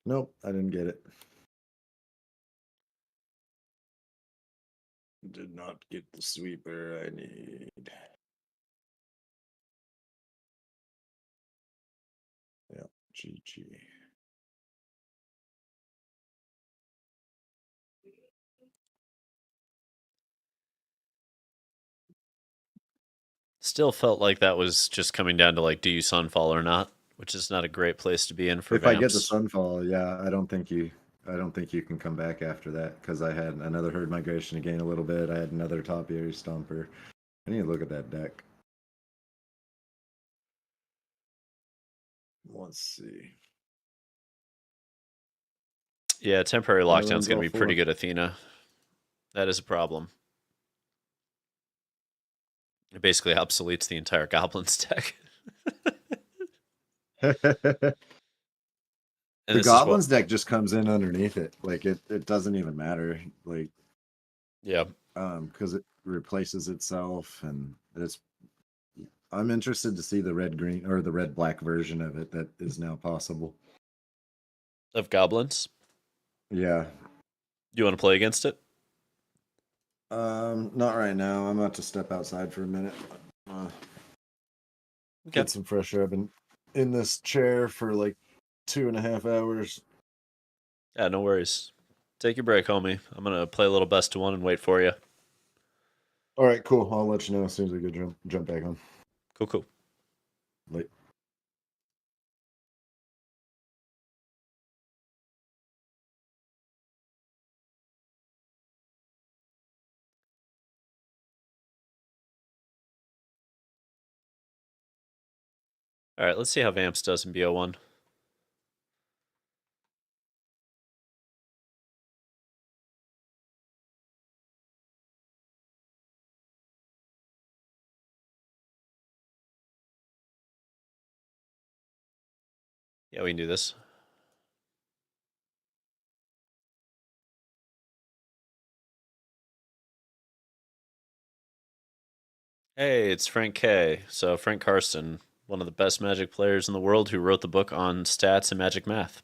Nope, I didn't get it. Did not get the sweeper I need. Yeah, GG. Still felt like that was just coming down to like, do you sunfall or not? Which is not a great place to be in for If I get the vamps. sunfall, yeah, I don't think you I don't think you can come back after that because I had another herd migration to gain a little bit. I had another topiary stomper. I need to look at that deck. Let's see. Yeah, temporary That lockdown's runs going to all be pretty four. good, Athena. That is a problem. It basically obsoletes the entire Goblins deck. The And this is what, goblins deck just comes in underneath it. Like it doesn't even matter. Like yeah. because it replaces itself and it's I'm interested to see the red green or the red black version of it that is now possible. Of Goblins. Yeah. You want to play against it? Not right now. I'm about to step outside for a minute. Uh, Okay. get some fresh air. I've been in this chair for like 2.5 hours. Yeah, no worries. Take your break, homie. I'm going to play a little best of one and wait for you. All right, cool. I'll let you know as soon as we go jump back on. Cool, cool. Late. All right, let's see how Vamps does in BO1. Yeah, we can do this. Hey, it's Frank K. So, Frank Karsten, one of the best Magic players in the world who wrote the book on stats and Magic math.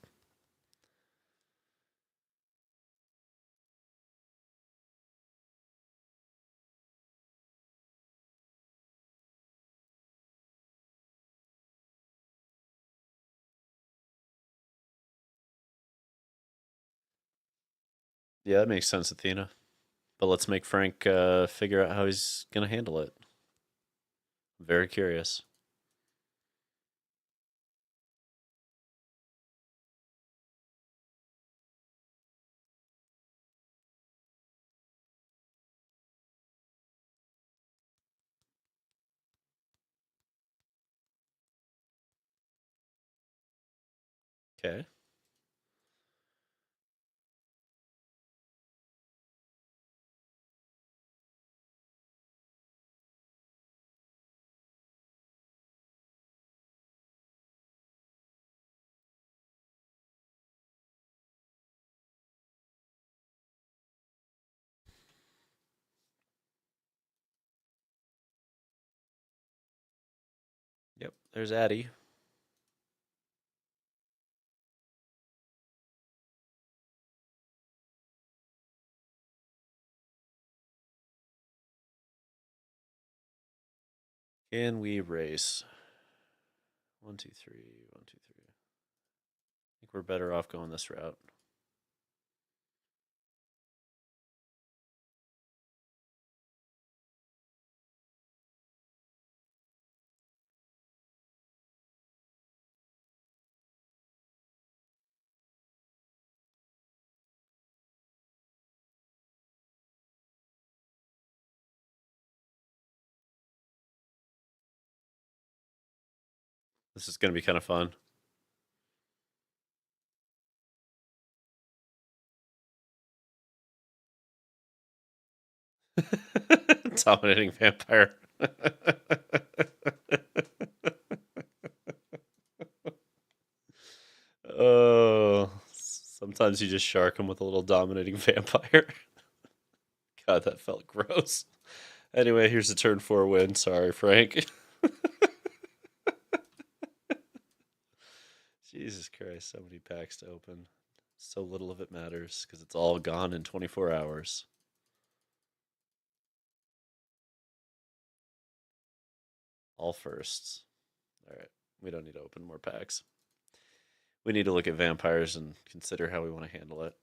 Yeah, that makes sense, Athena. But let's make Frank figure out how he's going to handle it. Very curious. Okay. Yep, there's Addy. Can we race? 1, 2, 3, 1, 2, 3. I think we're better off going this route. This is going to be kind of fun. Dominating vampire. Oh, sometimes you just shark him with a little dominating vampire. God, that felt gross. Anyway, here's a turn 4 win. Sorry, Frank. Jesus Christ, so many packs to open. So little of it matters because it's all gone in 24 hours. All firsts. All right, we don't need to open more packs. We need to look at vampires and consider how we want to handle it.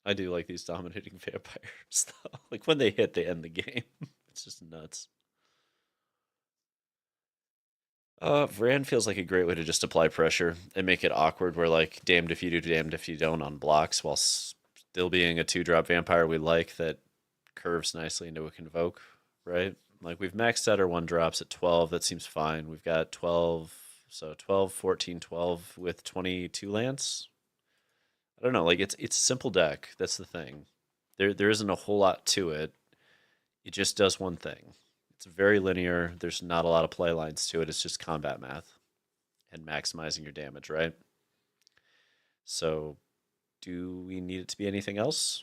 I do like these dominating vampires, though. Like when they hit, they end the game. It's just nuts. Vrand feels like a great way to just apply pressure and make it awkward. Where like damned if you do, damned if you don't on blocks, while still being a 2-drop vampire we like that curves nicely into a convoke, right? Like we've maxed out our 1-drops at 12. That seems fine. We've got 12, so 12, 14, 12 with 22 lance. I don't know. Like it's a simple deck. That's the thing. There isn't a whole lot to it. It just does one thing. It's very linear. There's not a lot of play lines to it. It's just combat math and maximizing your damage, right? So, do we need it to be anything else?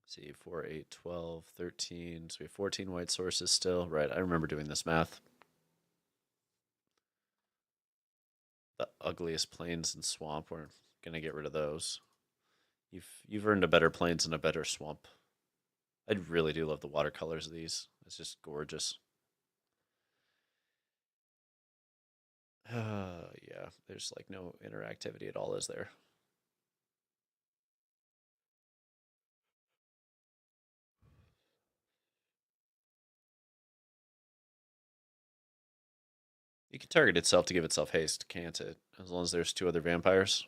Let's see, 4, 8, 12, 13. So we have 14 white sources still. Right, I remember doing this math. The ugliest plains and swamp. We're going to get rid of those. You've earned a better plains and a better swamp. I really do love the watercolors of these. It's just gorgeous. Yeah, there's like no interactivity at all, is there? It can target itself to give itself haste, can't it? As long as there's 2 other vampires.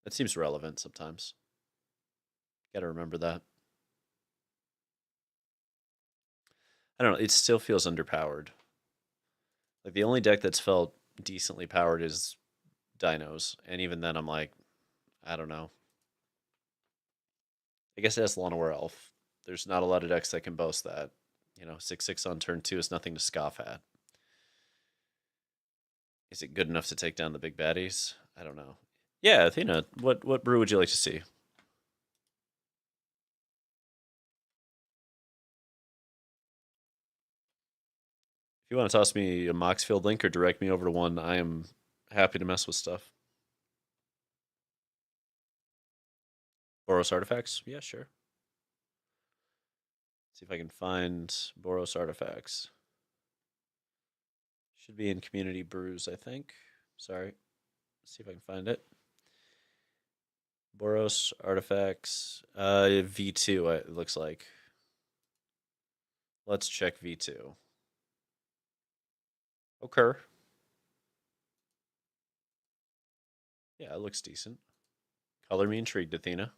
That seems relevant sometimes. Gotta remember that. I don't know, it still feels underpowered. Like the only deck that's felt decently powered is Dinos. And even then I'm like, I don't know. I guess it has Llanowar Elf. There's not a lot of decks that can boast that. 6/6 on turn 2 is nothing to scoff at. Is it good enough to take down the big baddies? I don't know. Yeah, Athena, what brew would you like to see? If you want to toss me a Moxfield link or direct me over to one, I am happy to mess with stuff. Boros artifacts? Yeah, sure. See if I can find Boros artifacts. Should be in community brews, I think. Sorry. See if I can find it. Boros artifacts. V2, it looks like. Let's check V2. Okay. Yeah, it looks decent. Color me intrigued, Athena.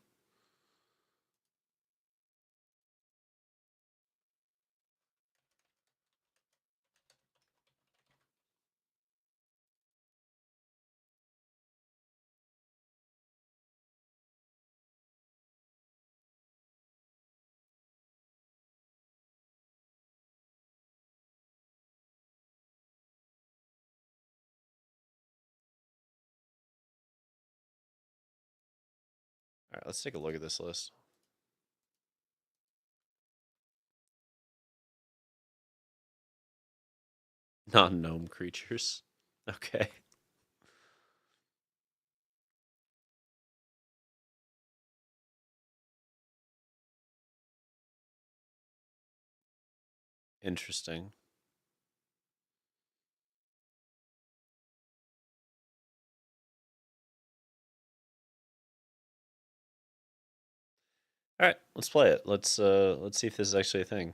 All right, let's take a look at this list. Non-gnome creatures. Okay. Interesting. All right, let's play it. Let's see if this is actually a thing.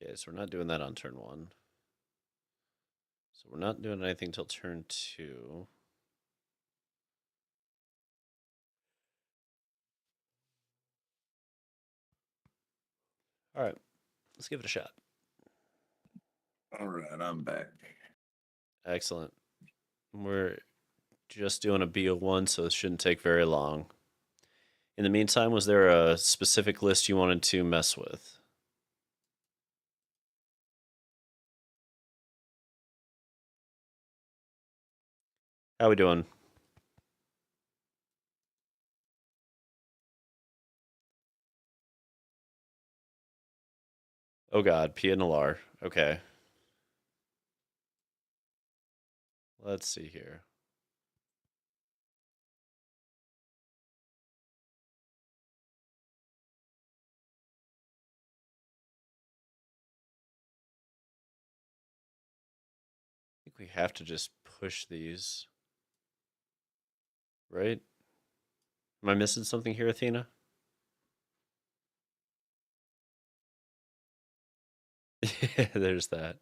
Okay, so we're not doing that on turn 1. So we're not doing anything till turn 2. All right, let's give it a shot. All right, I'm back. Excellent. We're just doing a BO1, so it shouldn't take very long. In the meantime, was there a specific list you wanted to mess with? How we doing? Oh God, Pia Nalar. Okay, let's see here. I think we have to just push these, right? Am I missing something here, Athena? Yeah, there's that.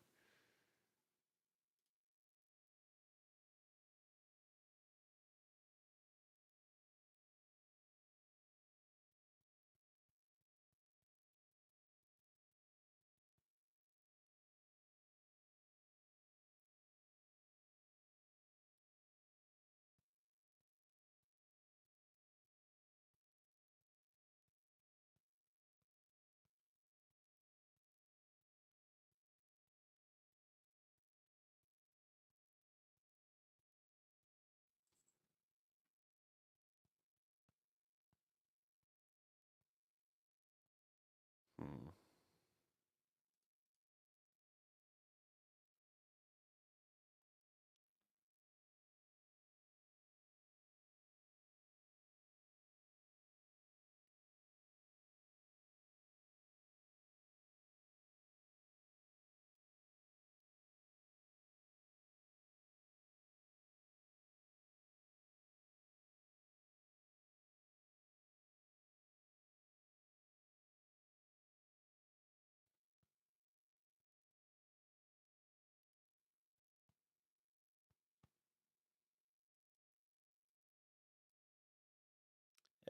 Hmm.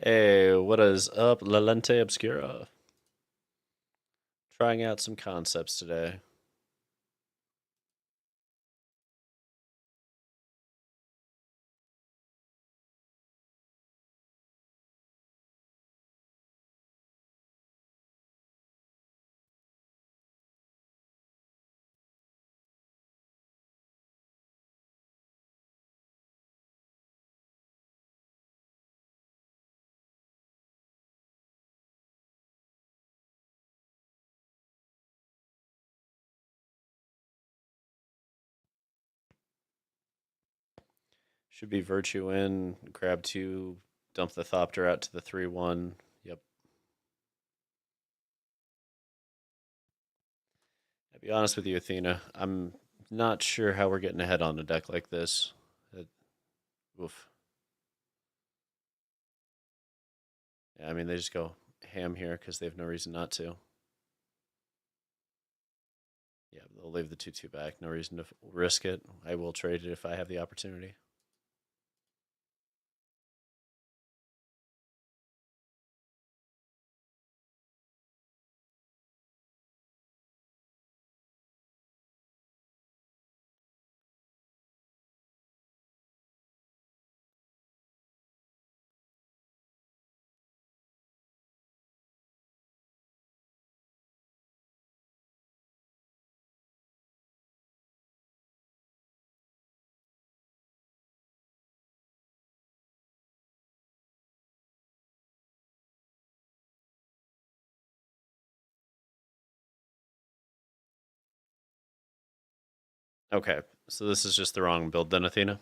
Hey, what is up, La Lente Obscura? Trying out some concepts today. Should be Virtue in, grab two, dump the Thopter out to the 3-1. Yep. I'll be honest with you, Athena. I'm not sure how we're getting ahead on a deck like this. It, oof. Yeah, I mean, they just go ham here because they have no reason not to. Yeah, they'll leave the 2-2 back. No reason to risk it. I will trade it if I have the opportunity. Okay, so this is just the wrong build then, Athena?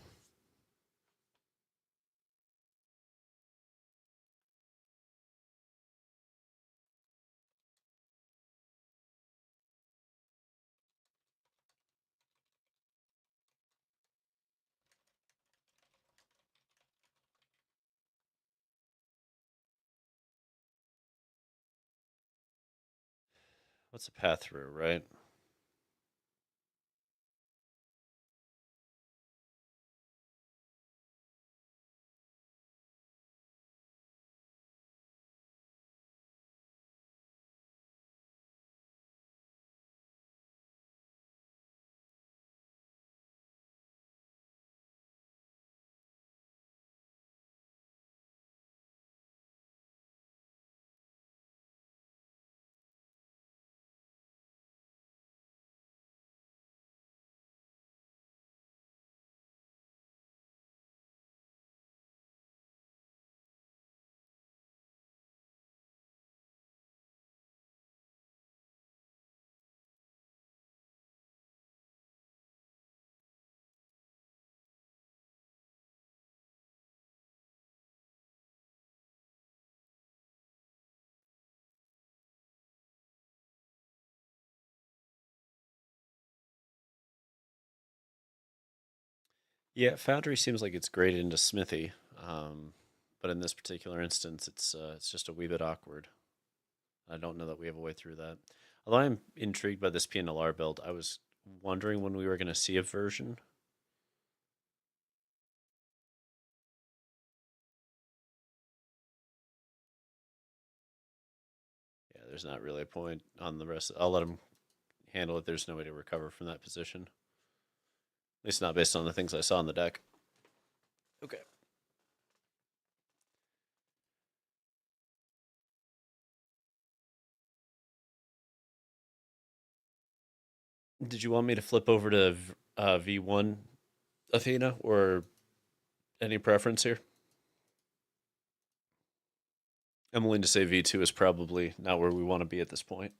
What's a path through, right? Yeah, Foundry seems like it's great into Smithy, but in this particular instance, it's just a wee bit awkward. I don't know that we have a way through that. Although I'm intrigued by this PNLR build, I was wondering when we were going to see a version. Yeah, there's not really a point on the rest. I'll let him handle it. There's no way to recover from that position. At least not based on the things I saw in the deck. Okay. Did you want me to flip over to V1 Athena or any preference here? I'm willing to say V2 is probably not where we want to be at this point.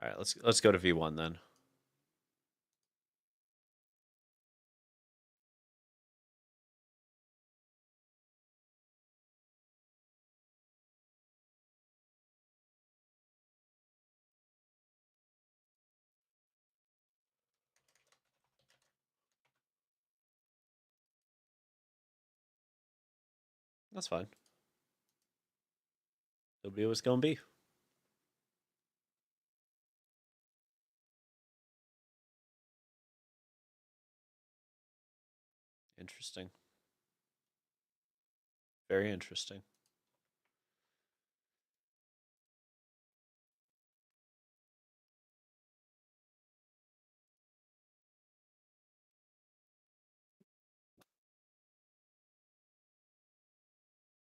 All right, let's go to V1 then. That's fine. It'll be what's gonna be. Interesting. Very interesting.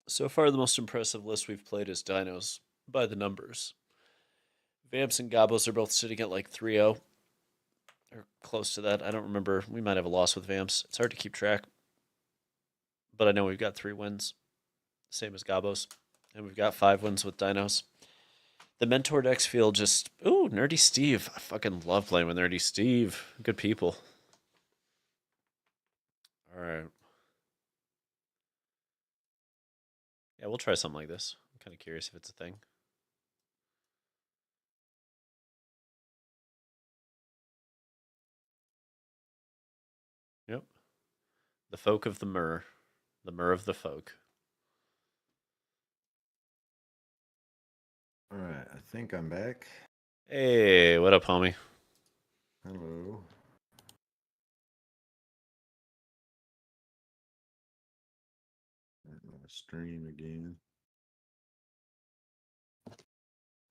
So far, the most impressive list we've played is Dinos by the numbers. Vamps and Gobos are both sitting at like 3-0 or close to that. I don't remember. We might have a loss with Vamps. It's hard to keep track, but I know we've got 3 wins, same as Gobos, and we've got 5 wins with Dinos. The Mentor decks feel just ooh, Nerdy Steve. I fucking love playing with Nerdy Steve. Good people. All right. Yeah, we'll try something like this. I'm kind of curious if it's a thing. Yep. The folk of the Myrrh. The Myrrh of the folk. All right, I think I'm back. Hey, what up, homie? Hello. Stream again.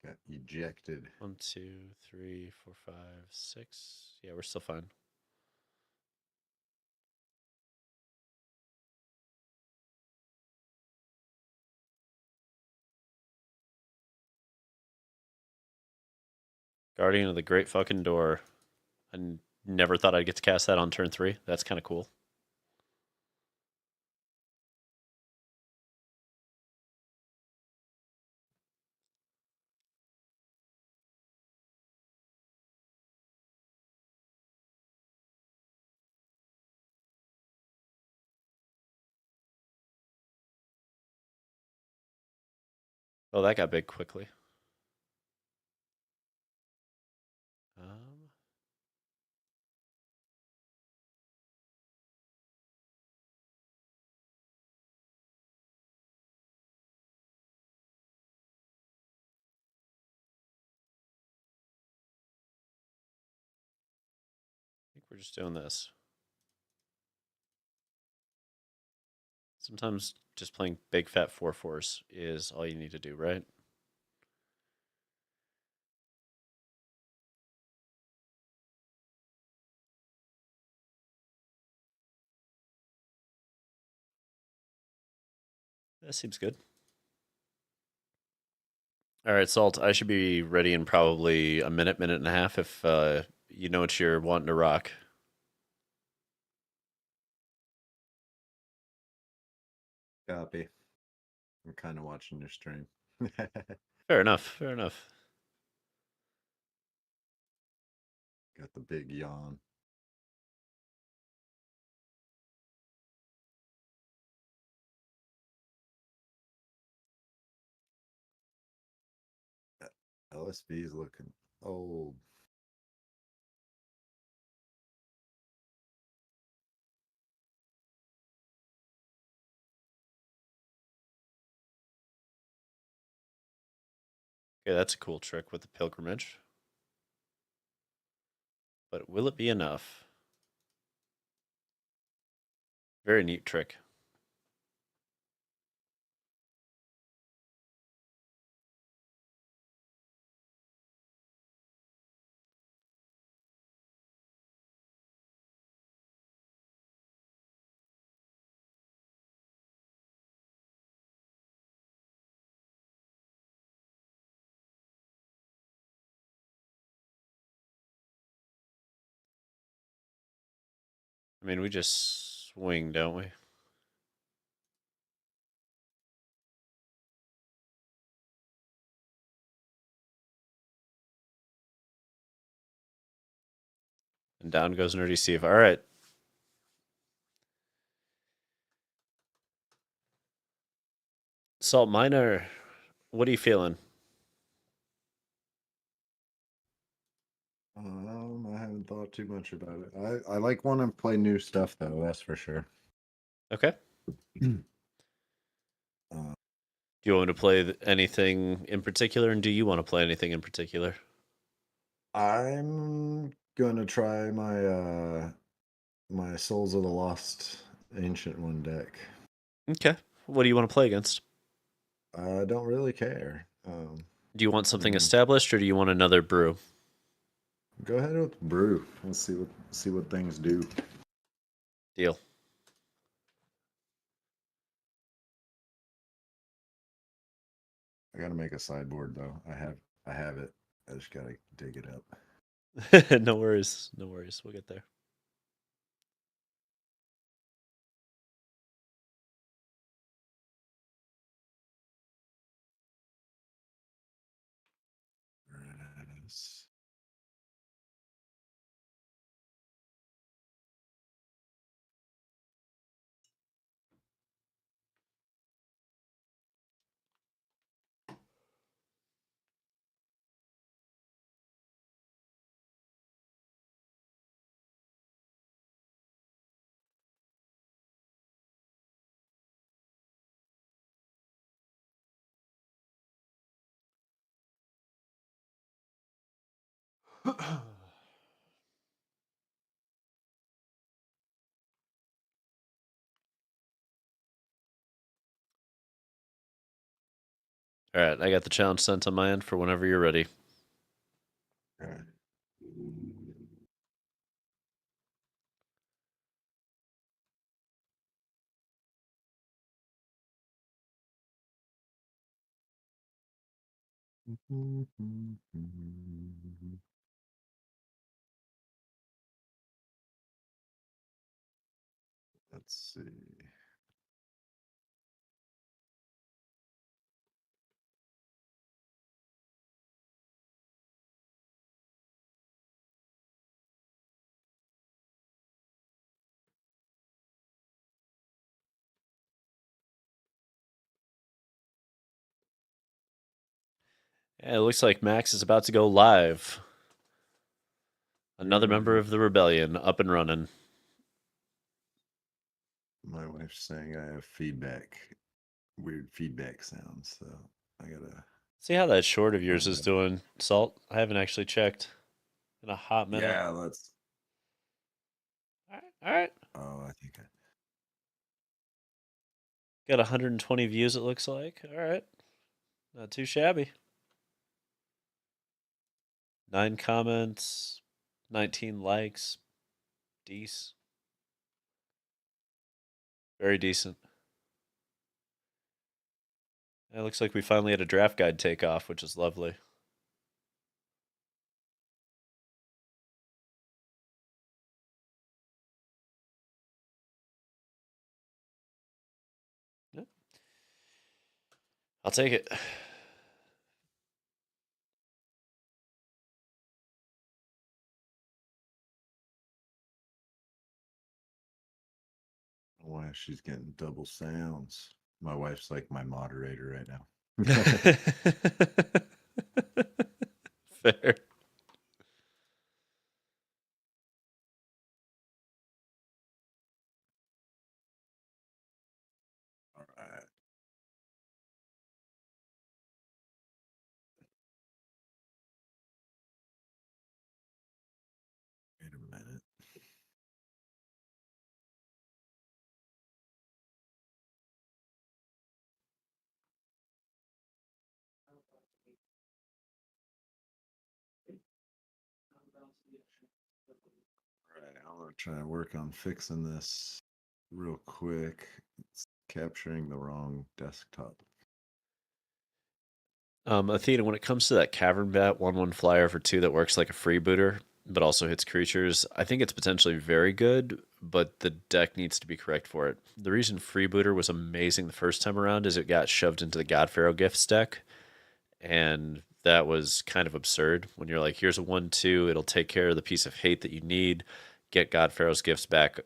Got ejected. 1, 2, 3, 4, 5, 6. Yeah, we're still fine. Guardian of the Great Fucking Door. Never thought I'd get to cast that on turn 3. That's kind of cool. Oh, that got big quickly. Um, I think we're just doing this. Sometimes just playing big fat 4/4s is all you need to do, right? That seems good. All right, Salt. I should be ready in probably a minute, minute and a half if you know what you're wanting to rock. Copy. I'm kind of watching your stream. Fair enough. Fair enough. Got the big yawn. LSB is looking old. Okay, that's a cool trick with the pilgrimage. But will it be enough? Very neat trick. I mean, we just swing, don't we? And down goes Nerdy Steve. All right. Salt Miner, what are you feeling? I haven't thought too much about it. I like want to play new stuff though. That's for sure. Okay. Uh, Do you want to play anything in particular? And do you want to play anything in particular? I'm gonna try my Souls of the Lost Ancient One deck. Okay. What do you want to play against? I don't really care. Do you want I something mean, established or do you want another brew? go ahead with Brew. Let's see what things do. Deal. I gotta make a sideboard though. I have it. I just gotta dig it up. No worries. No worries. We'll get there. Yes. All right. I got the challenge sent on my end for whenever you're ready. Okay. Let's see. Yeah, it looks like Max is about to go live. Another member of the rebellion up and running. My wife's saying I have weird feedback sounds, so I gotta See how that short of yours find is out. doing, Salt? I haven't actually checked in a hot minute. Yeah, let's. All right. All right. Oh, I think Got 120 views, it looks like. All right. Not too shabby. 9 comments, 19 likes. Decent. Very decent. It looks like we finally had a draft guide take off, which is lovely. Yep. I'll take it. why she's getting double sounds. My wife's like my moderator right now. fair. All right. Wait a minute. All right, I'm gonna try to work on fixing this real quick. It's capturing the wrong desktop. Athena, when it comes to that Cavern Bat 1/1 flyer for 2 that works like a freebooter, but also hits creatures, I think it's potentially very good, but the deck needs to be correct for it. The reason freebooter was amazing the first time around is it got shoved into the God Pharaoh Gifts deck, and that was kind of absurd when you're like, here's a 1/2, it'll take care of the piece of hate that you need, get God Pharaoh's Gifts back,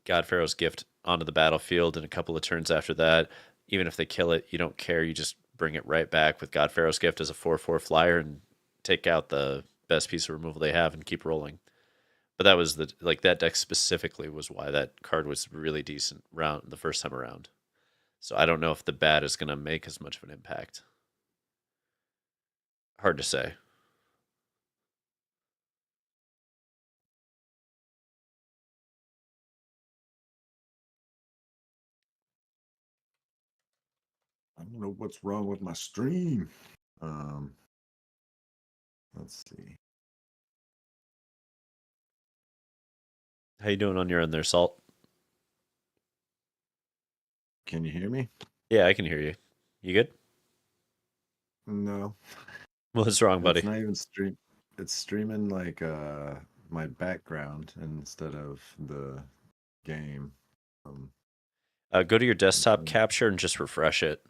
God Pharaoh's Gift onto the battlefield in a couple of turns after that. Even if they kill it, you don't care. You just bring it right back with God Pharaoh's Gift as a 4/4 flyer and take out the best piece of removal they have and keep rolling. But that was the like that deck specifically was why that card was really decent round the first time around. So I don't know if the bat is going to make as much of an impact. Hard to say. I don't know what's wrong with my stream. Um, let's see. How you doing on your end there, Salt? Can you hear me? Yeah, I can hear you. You good? No, What's wrong, it's buddy? not even stream. It's streaming like my background instead of the game. Um, Go to your I'm desktop trying. capture and just refresh it.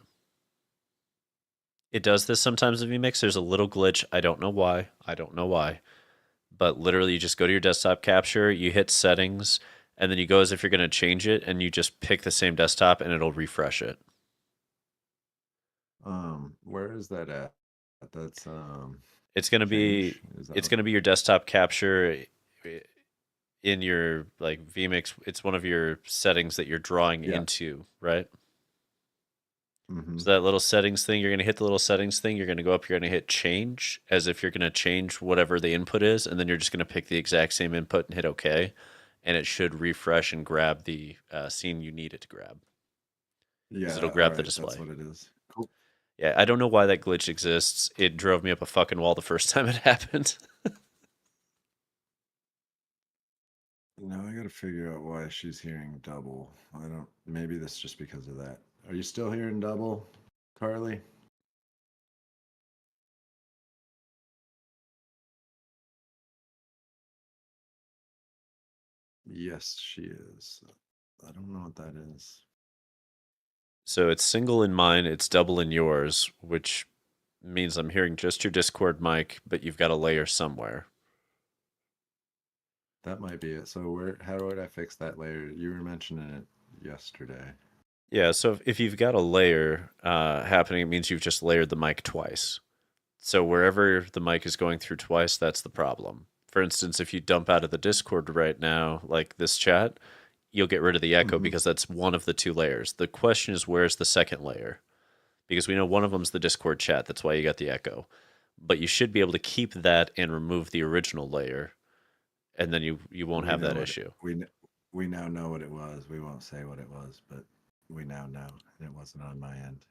It does this sometimes in VMix. There's a little glitch. I don't know why. I don't know why. But literally, you just go to your desktop capture, you hit settings, and then you go as if you're going to change it, and you just pick the same desktop, and it'll refresh it. Where is that at? That's It's going to be change. Is that it's what? going to be your desktop capture in your like VMix. It's one of your settings that you're drawing Yeah. into, right? Mm-hmm. So that little settings thing, you're going to hit the little settings thing. You're going to go up. You're going to hit change as if you're going to change whatever the input is, and then you're just going to pick the exact same input and hit OK, and it should refresh and grab the scene you need it to grab because it'll Yeah. All grab the right. That's display. what it is. Cool. Yeah, I don't know why that glitch exists. It drove me up a fucking wall the first time it happened. Now I got to figure out why she's hearing double. I don't. Maybe that's just because of that. Are you still hearing double, Carly? Yes, she is. I don't know what that is. So it's single in mine, it's double in yours, which means I'm hearing just your Discord mic, but you've got a layer somewhere. That might be it. So where? How would I fix that later? You were mentioning it yesterday. Yeah, so if you've got a layer happening, it means you've just layered the mic twice. So wherever the mic is going through twice, that's the problem. For instance, if you dump out of the Discord right now, like this chat, you'll get rid of the echo Mm-hmm. because that's one of the two layers. The question is, where's the second layer? Because we know one of them's the Discord chat. That's why you got the echo. But you should be able to keep that and remove the original layer, and then you won't We have know that what it, issue. we now know what it was. We won't say what it was, but we now know, and it wasn't on my end.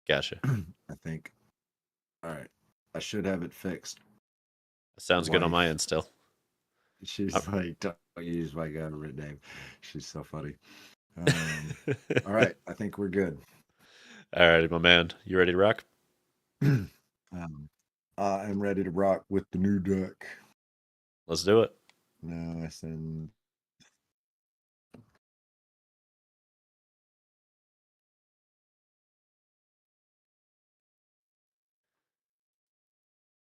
Gotcha. I think. All right. I should have it fixed. Sounds good on my Wife. end still. She's like, don't use my government name. She's so funny. All All right. I think we're good. right, my man. You ready to rock? I am ready to rock with the new deck. Let's do it. Now I send.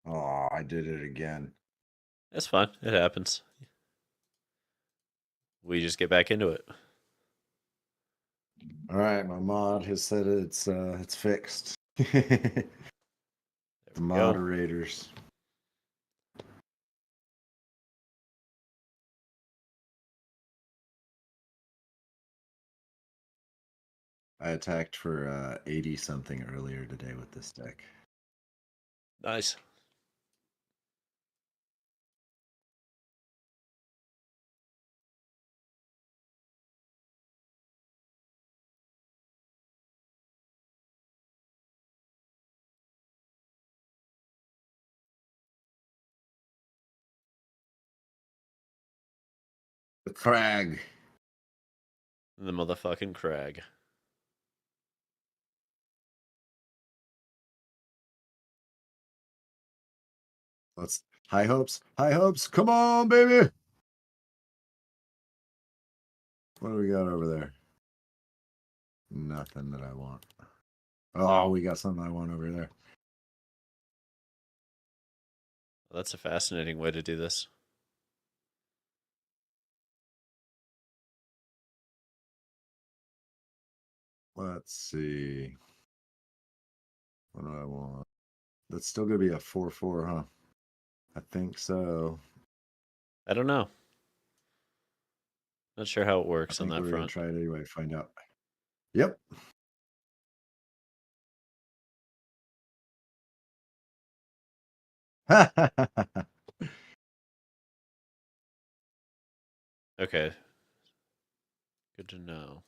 Oh, I did it again. It's fine. It happens. We just get back into it. All right, my mod has said it's fixed. The we go. moderators. I attacked for 80 something earlier today with this deck. Nice. The Crag. The motherfucking crag. Let's high hopes. High hopes. Come on, baby. What do we got over there? Nothing that I want. Oh, we got something I want over there. Well, that's a fascinating way to do this. Let's see. What do I want? That's still gonna be a 4/4, huh? I think so. I don't know. Not sure how it I works on think that we're gonna front. try it anyway. Find out. Yep. Okay. Good to know.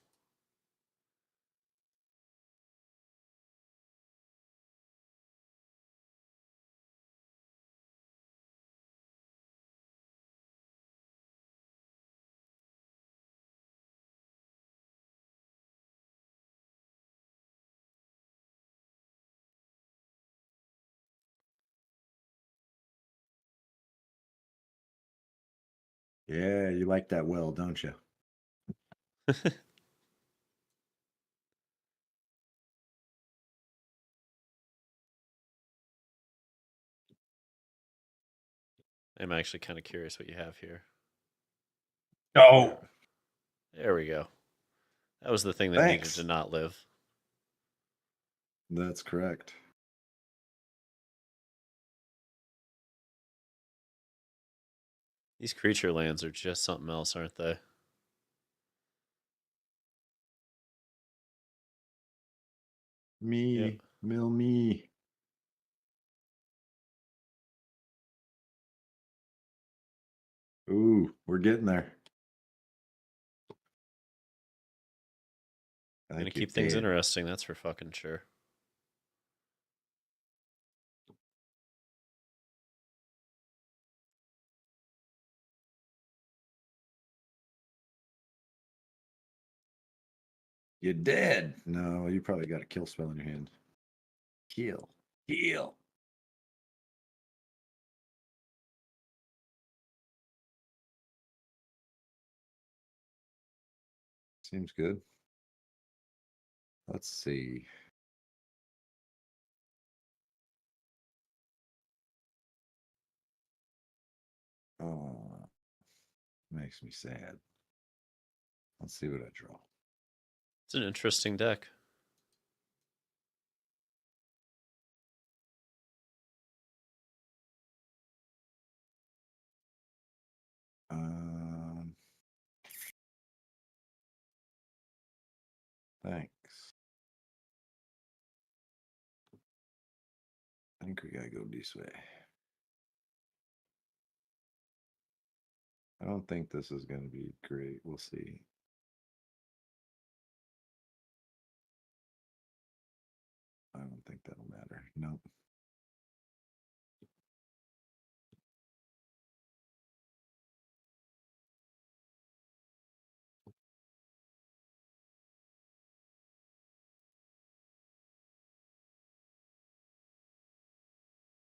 Yeah, you like that well, don't you? I'm actually kind of curious what you have here. Oh, There we go. That was the thing that needed to thanks. not live. That's correct. These creature lands are just something else, aren't they? Yep. Me. Ooh, we're getting there. I Gonna think you're keep things dead. interesting, that's for fucking sure. You're dead. No, you probably got a kill spell in your hand. Kill. Kill. Seems good. Let's see. Oh, makes me sad. Let's see what I draw. It's an interesting deck. Um, thanks. I think we gotta go this way. I don't think this is gonna be great. We'll see. I don't think that'll matter. Nope.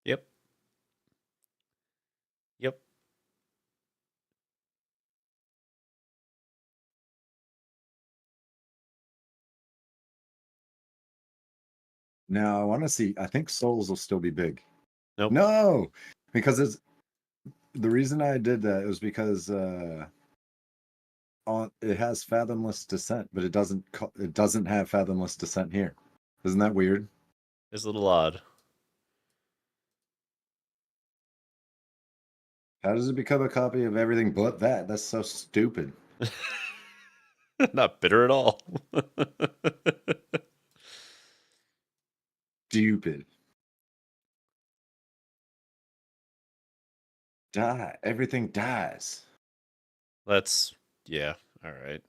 Yep. Yep. Now I want to see. I think souls will still be big. Nope. No, because it's the reason I did that was because on it has fathomless descent, but it doesn't have fathomless descent here. Isn't that weird? It's a little odd. How does it become a copy of everything but that? That's so stupid. Not bitter at all. Stupid. Die. Everything dies. Let's, yeah, all right.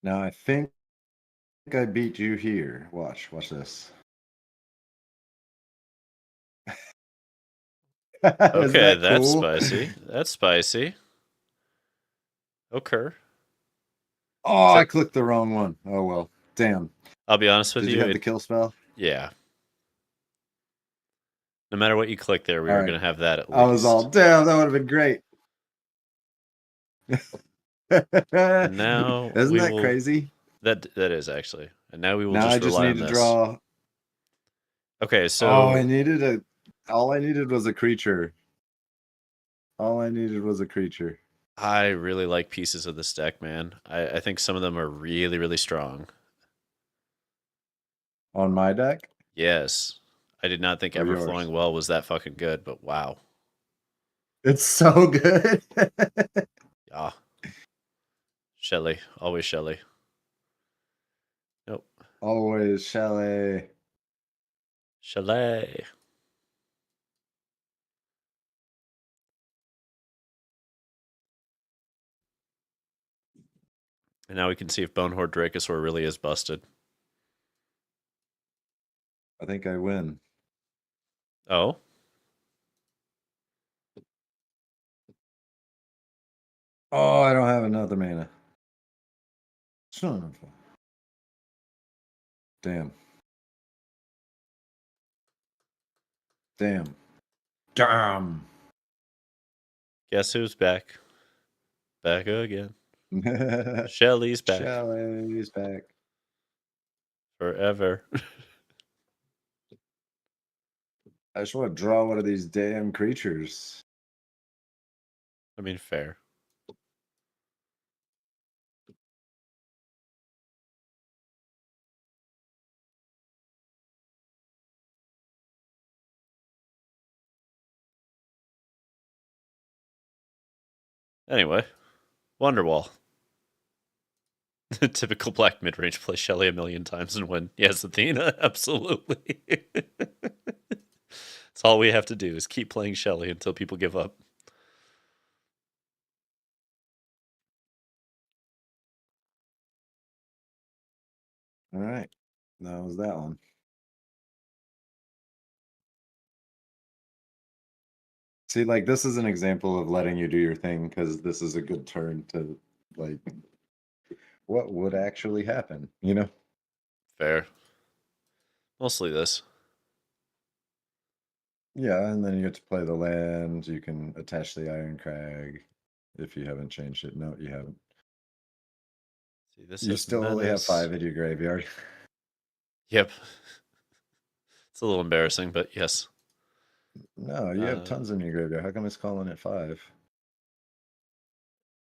Now I think I beat you here. Watch this. Isn't Okay, that that's cool? spicy. That's spicy. Okay. Oh, Is I that? clicked the wrong one. Oh well. Damn. I'll be honest with Did you you. have the kill spell? Yeah. No matter what you click there, we All were right. gonna have that at I was all, least. damn, that would have been great. And now Isn't we that will. crazy? That is actually. And now we will Now I just just rely need on to this. draw. Okay, Oh, I so needed a. All I needed was a creature. All I needed was a creature. I really like pieces of this deck, man. I think some of them are really, really strong. On my deck Yes. I did not think or Everflowing yours? Well was that fucking good, but wow. It's so good. Yeah. Shelly. Always Shelly. Nope. Always chalet. Chalet. And now we can see if Bonehorde Dracosaur really is busted. I think I win. Oh? Oh, I don't have another mana. Son of a. Damn. Damn. Damn. Guess who's back? Back again. Shelly's back. Chalet's back. Forever. I just want to draw one of these damn creatures. I mean, fair. Anyway, Wonderwall. Typical black mid range play Shelly a million times and win. Yes, Athena, absolutely. That's all we have to do is keep playing Shelly until people give up. All right. That was that one. See, like, this is an example of letting you do your thing because this is a good turn to, like, what would actually happen, you know? Fair. Mostly this. Yeah, and then you get to play the land. You can attach the Iron Crag if you haven't changed it. No, you haven't. See, this You has still only have menace. 5 in your graveyard. Yep. It's a little embarrassing, but yes. No, you have tons in your graveyard. How come it's calling it 5?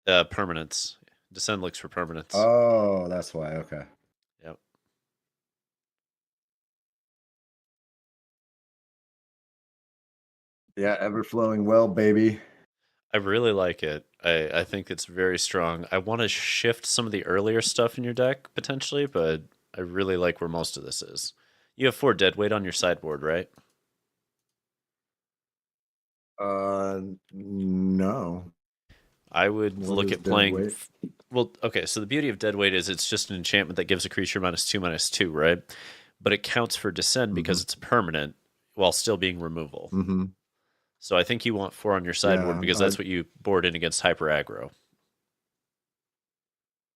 Permanents. Descend looks for permanents. Oh, that's why. Okay. Yep. Yeah, ever flowing well, baby. I really like it. I think it's very strong. I want to shift some of the earlier stuff in your deck potentially, but I really like where most of this is. You have 4 deadweight on your sideboard, right? No. I would What look is at dead playing. weight? Well, okay, so the beauty of deadweight is it's just an enchantment that gives a creature -2/-2, right? But it counts for descend Mm-hmm. because it's permanent while still being removal. Mm-hmm. So I think you want 4 on your sideboard Yeah, because that's what you board in against hyper aggro.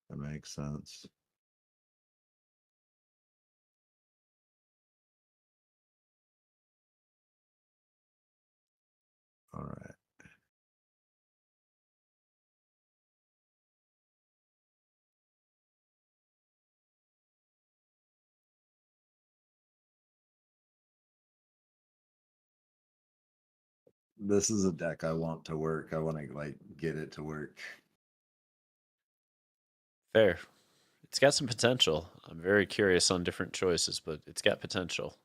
that makes sense. All right. This is a deck I want to work. I want to like get it to work. Fair. It's got some potential. I'm very curious on different choices, but it's got potential.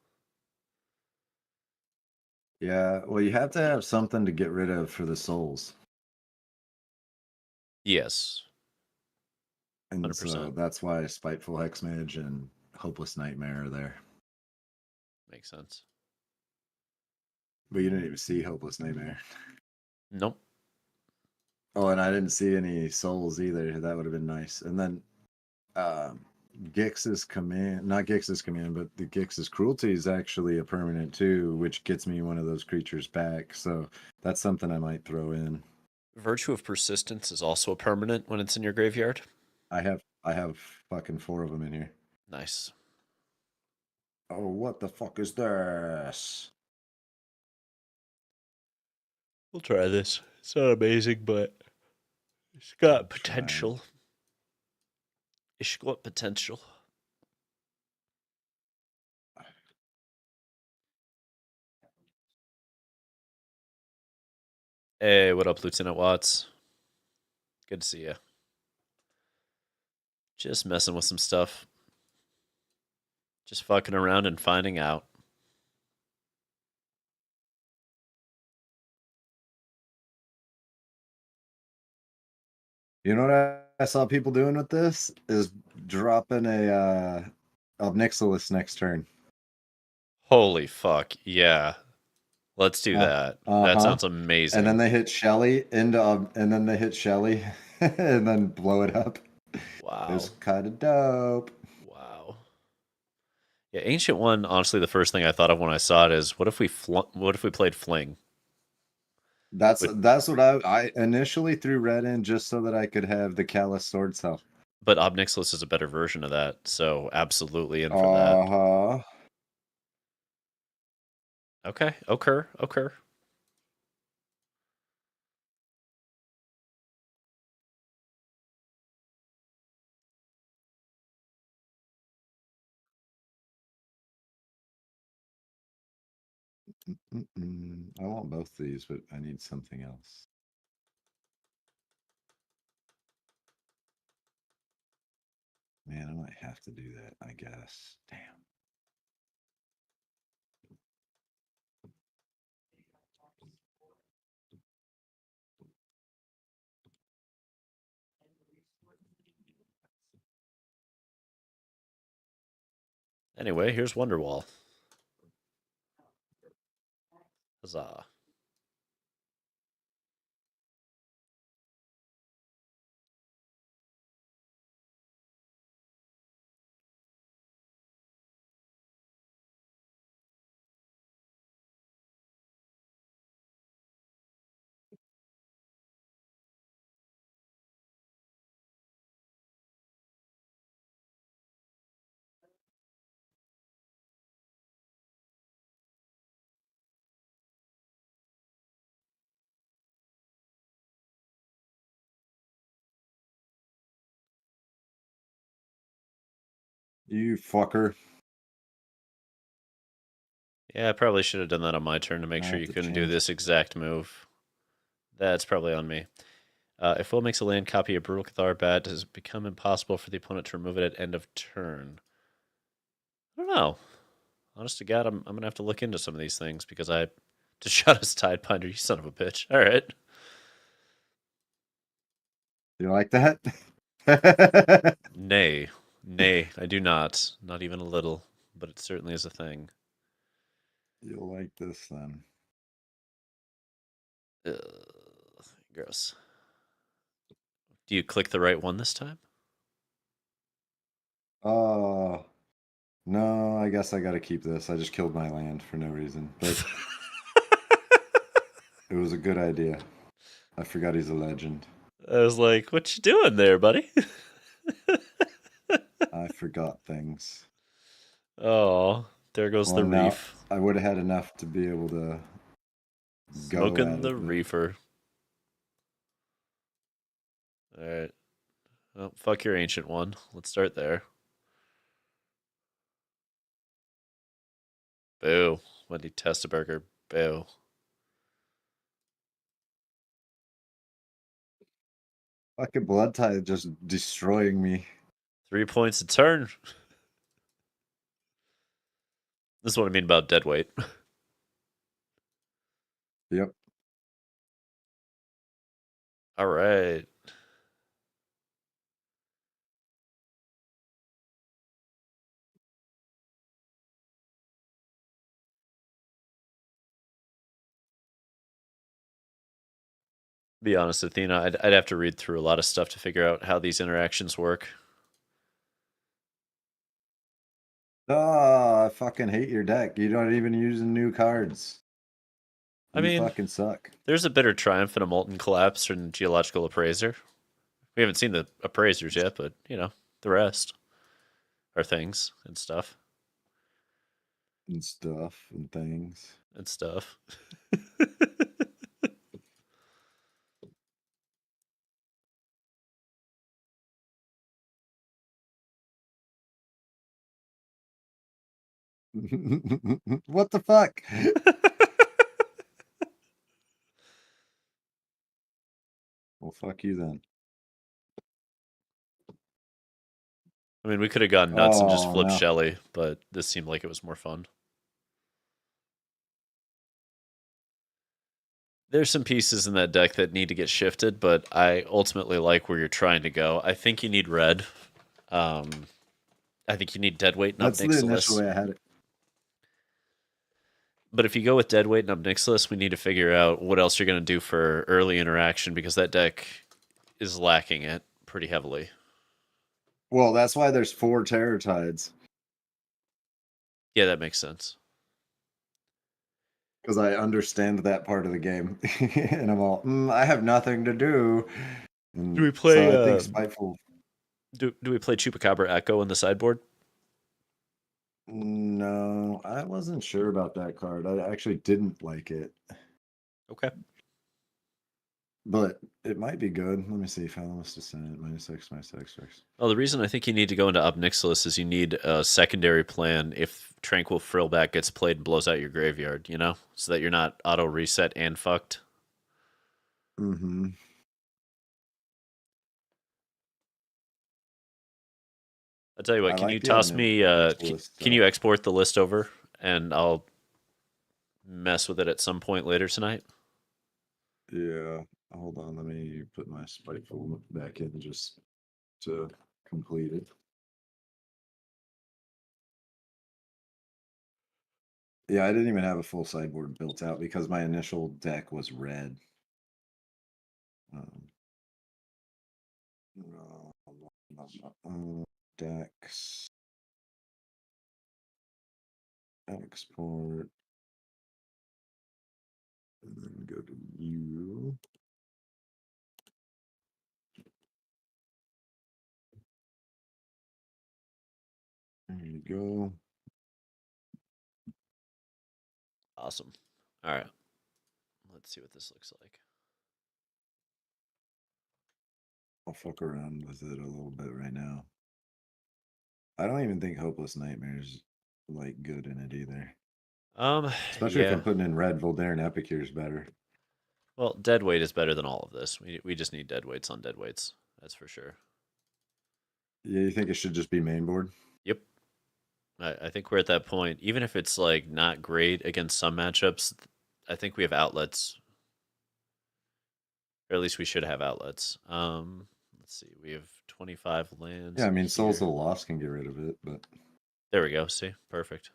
Yeah, well, you have to have something to get rid of for the souls. Yes, And so 100%. that's why Spiteful Hexmage and Hopeless Nightmare are there. Makes sense. But you didn't even see Hopeless Nightmare. Nope. Oh, and I didn't see any souls either. That would have been nice. And then um Gix's command, not Gix's command, but the Gix's cruelty is actually a permanent too, which gets me one of those creatures back. So that's something I might throw in. Virtue of Persistence is also a permanent when it's in your graveyard. I have fucking 4 of them in here. Nice. Oh, what the fuck is this? We'll try this. It's not amazing, but it's I'll got try. potential. It's got potential. Hey, what up, Lieutenant Watts? Good to see you. Just messing with some stuff. Just fucking around and finding out. You know what I saw people doing with this is dropping a Obnixilis next turn. Holy fuck. Yeah. Let's do Uh that. That huh. sounds And then amazing. they hit Shelly into and then they hit Shelly and then blow it up. It was Wow. kind of dope. Wow. Yeah, Ancient One, honestly, the first thing I thought of when I saw it is what if we played Fling? But That's what I initially threw red in just so that I could have the Callous Sword Cell. but Obnixilis is a better version of that, so absolutely in for that. Uh-huh. Okay, occur, occur. I want both these, but I need something else. Man, I might have to do that, I guess. Damn. Anyway, here's Wonderwall. Huzzah. You fucker. Yeah, I probably should have done that on my turn to make I sure have you to couldn't do change. this exact move. That's probably on me. If Will makes a land copy of Brutal Cathar bad, does it become impossible for the opponent to remove it at end of turn? I don't know. Honest to God, I'm gonna have to look into some of these things because I to shut his Tidebinder, you son of a bitch. All right. You like that? Nay. Nay, I do not. Not even a little. But it certainly is a thing. You'll like this then. Ugh, gross. Do you click the right one this time? Oh, no, I guess I gotta keep this. I just killed my land for no reason, but it was a good idea. I forgot he's a legend. I was like, what you doing there, buddy? I forgot things. Oh, there goes Well, the now reef. I would have had enough to be able to go Smoking at the it, but reefer. All right. Well, fuck your ancient one. Let's start there. Boo. Wendy Testaberger. Boo. fucking blood tide just destroying me. 3 points a turn. This is what I mean about dead weight. Yep. All right. Be honest, Athena, I'd have to read through a lot of stuff to figure out how these interactions work. Oh, I fucking hate your deck. You don't even use new cards. I You mean, fucking suck. there's a bitter triumph in a Molten Collapse and Geological Appraiser. We haven't seen the appraisers yet, but, you know, the rest are things and stuff. And stuff and things. And stuff. What the fuck? Well, fuck you then. I mean, we could have gone nuts and just Oh, flipped no. Shelly, but this seemed like it was more fun. There's some pieces in that deck that need to get shifted, but I ultimately like where you're trying to go. I think you need red. I think you need Deadweight and That's the initial Obnixilis. way I had it. But if you go with Deadweight and Obnixilis, we need to figure out what else you're going to do for early interaction because that deck is lacking it pretty heavily. Well, that's why there's 4 Terror Tides. Yeah, that makes sense. Because I understand that part of the game. And I'm all, I have nothing to do. And Do we play? So I think Spiteful. Do we play Chupacabra Echo in the sideboard? No, I wasn't sure about that card. I actually didn't like it. Okay. But it might be good. Let me see. Fathomless Descent, -X, -X. Well, the reason I think you need to go into Obnixilis is you need a secondary plan if Tranquil Frillback gets played and blows out your graveyard, you know? So that you're not auto reset and fucked. Mm-hmm. I'll tell you what, I can you like the toss me Obnixilis can you stuff. export the list over and I'll mess with it at some point later tonight? Yeah. Hold on. Let me put my Spiteful back in just to complete it. Yeah, I didn't even have a full sideboard built out because my initial deck was red. Decks. Export. And then go to you. There you go. Awesome. All right. Let's see what this looks like. I'll fuck around with it a little bit right now. I don't even think Hopeless Nightmare's like good in it either. Especially if Yeah. I'm putting in red, Voldaire and Epicure's better. Well, Deadweight is better than all of this. We just need Deadweights on Deadweights. That's for sure. Yeah, you think it should just be main board? Yep. I think we're at that point. Even if it's like not great against some matchups, I think we have outlets. Or at least we should have outlets. Let's see. We have 25 lands. Yeah, I mean, Souls here. of the Lost can get rid of it, but There we go. See? Perfect.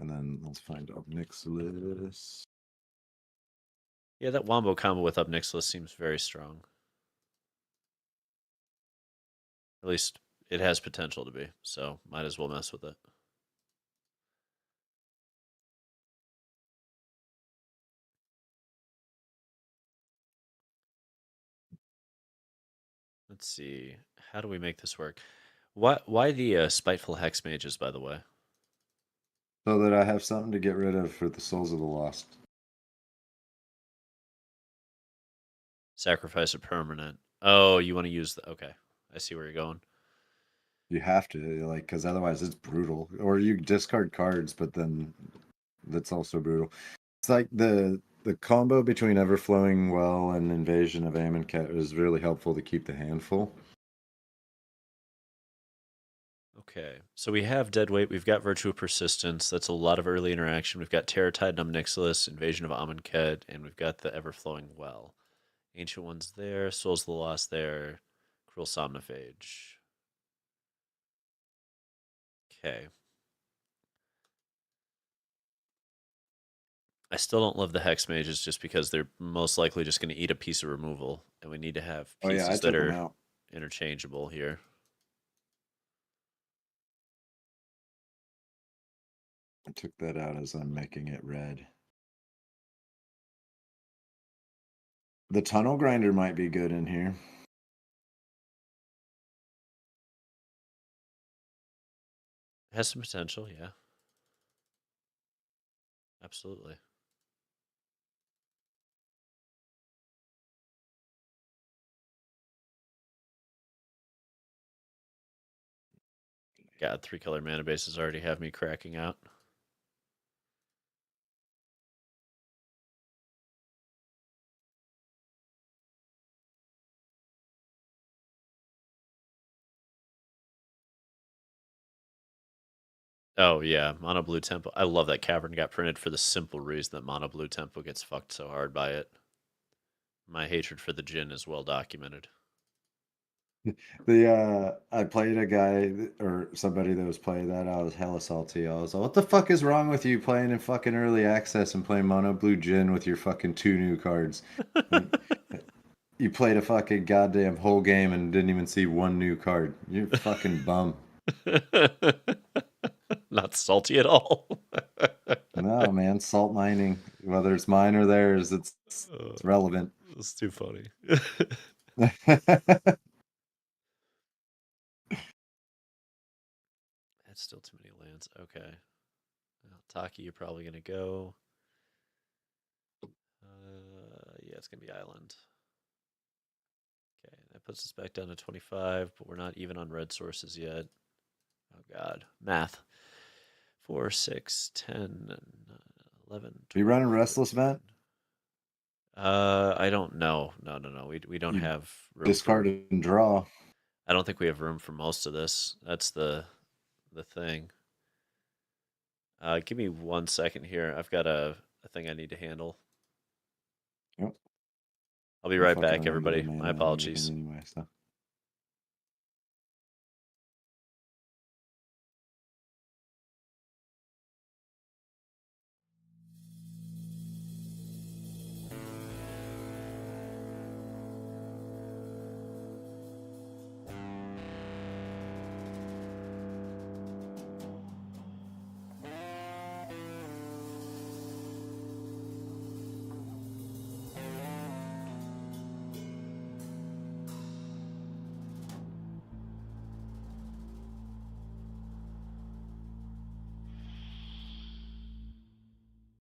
and then let's find Obnixilis. Yeah, that Wombo combo with Obnixilis seems very strong. At least it has potential to be, so might as well mess with it. Let's see. How do we make this work? Why the Spiteful Hex Mages, by the way? So that I have something to get rid of for the Souls of the Lost. Sacrifice a permanent. Oh, you want to use the... Okay, I see where you're going. You have to, like, because otherwise it's brutal. Or you discard cards, but then that's also brutal. It's like The combo between Everflowing Well and Invasion of Amonkhet was really helpful to keep the hand full. Okay, so we have Deadweight, we've got Virtue of Persistence, that's a lot of early interaction. We've got Terratide, Numnixilus, Invasion of Amonkhet, and we've got the Everflowing Well. Ancient Ones there, Souls of the Lost there, Cruel Somnophage. Okay. I still don't love the Hex Mages just because they're most likely just going to eat a piece of removal, and we need to have Oh yeah, I pieces that took them are out. interchangeable here. I took that out as I'm making it red. The Tunnel Grinder might be good in here. It has some potential, yeah. Absolutely. God, 3-color mana bases already have me cracking out. Oh yeah, Mono Blue Tempo. I love that Cavern got printed for the simple reason that Mono Blue Tempo gets fucked so hard by it. My hatred for the Jin is well documented. I played a guy or somebody that was playing that. I was hella salty. I was like, "What the fuck is wrong with you playing in fucking early access and playing Mono Blue Jin with your fucking 2 new cards? Like, you played a fucking goddamn whole game and didn't even see 1 new card. You're fucking bum." Not salty at all. No, man, salt mining, whether it's mine or theirs, it's relevant. That's too funny. That's still too many lands. Okay. Well, Taki, you're probably going to go. Yeah, it's going to be Island. Okay, that puts us back down to 25, but we're not even on red sources yet. Oh, God. Math. 4, 6, 10, 11, You 12, running Restless 13. Vent? I don't know. No, no, no. We don't You have room discard for. and draw. I don't think we have room for most of this. That's the thing. Give me 1 second here. I've got a thing I need to handle. Yep. I'll be I'll right fucking back, remember the everybody. My mana and everything apologies. anyway, so.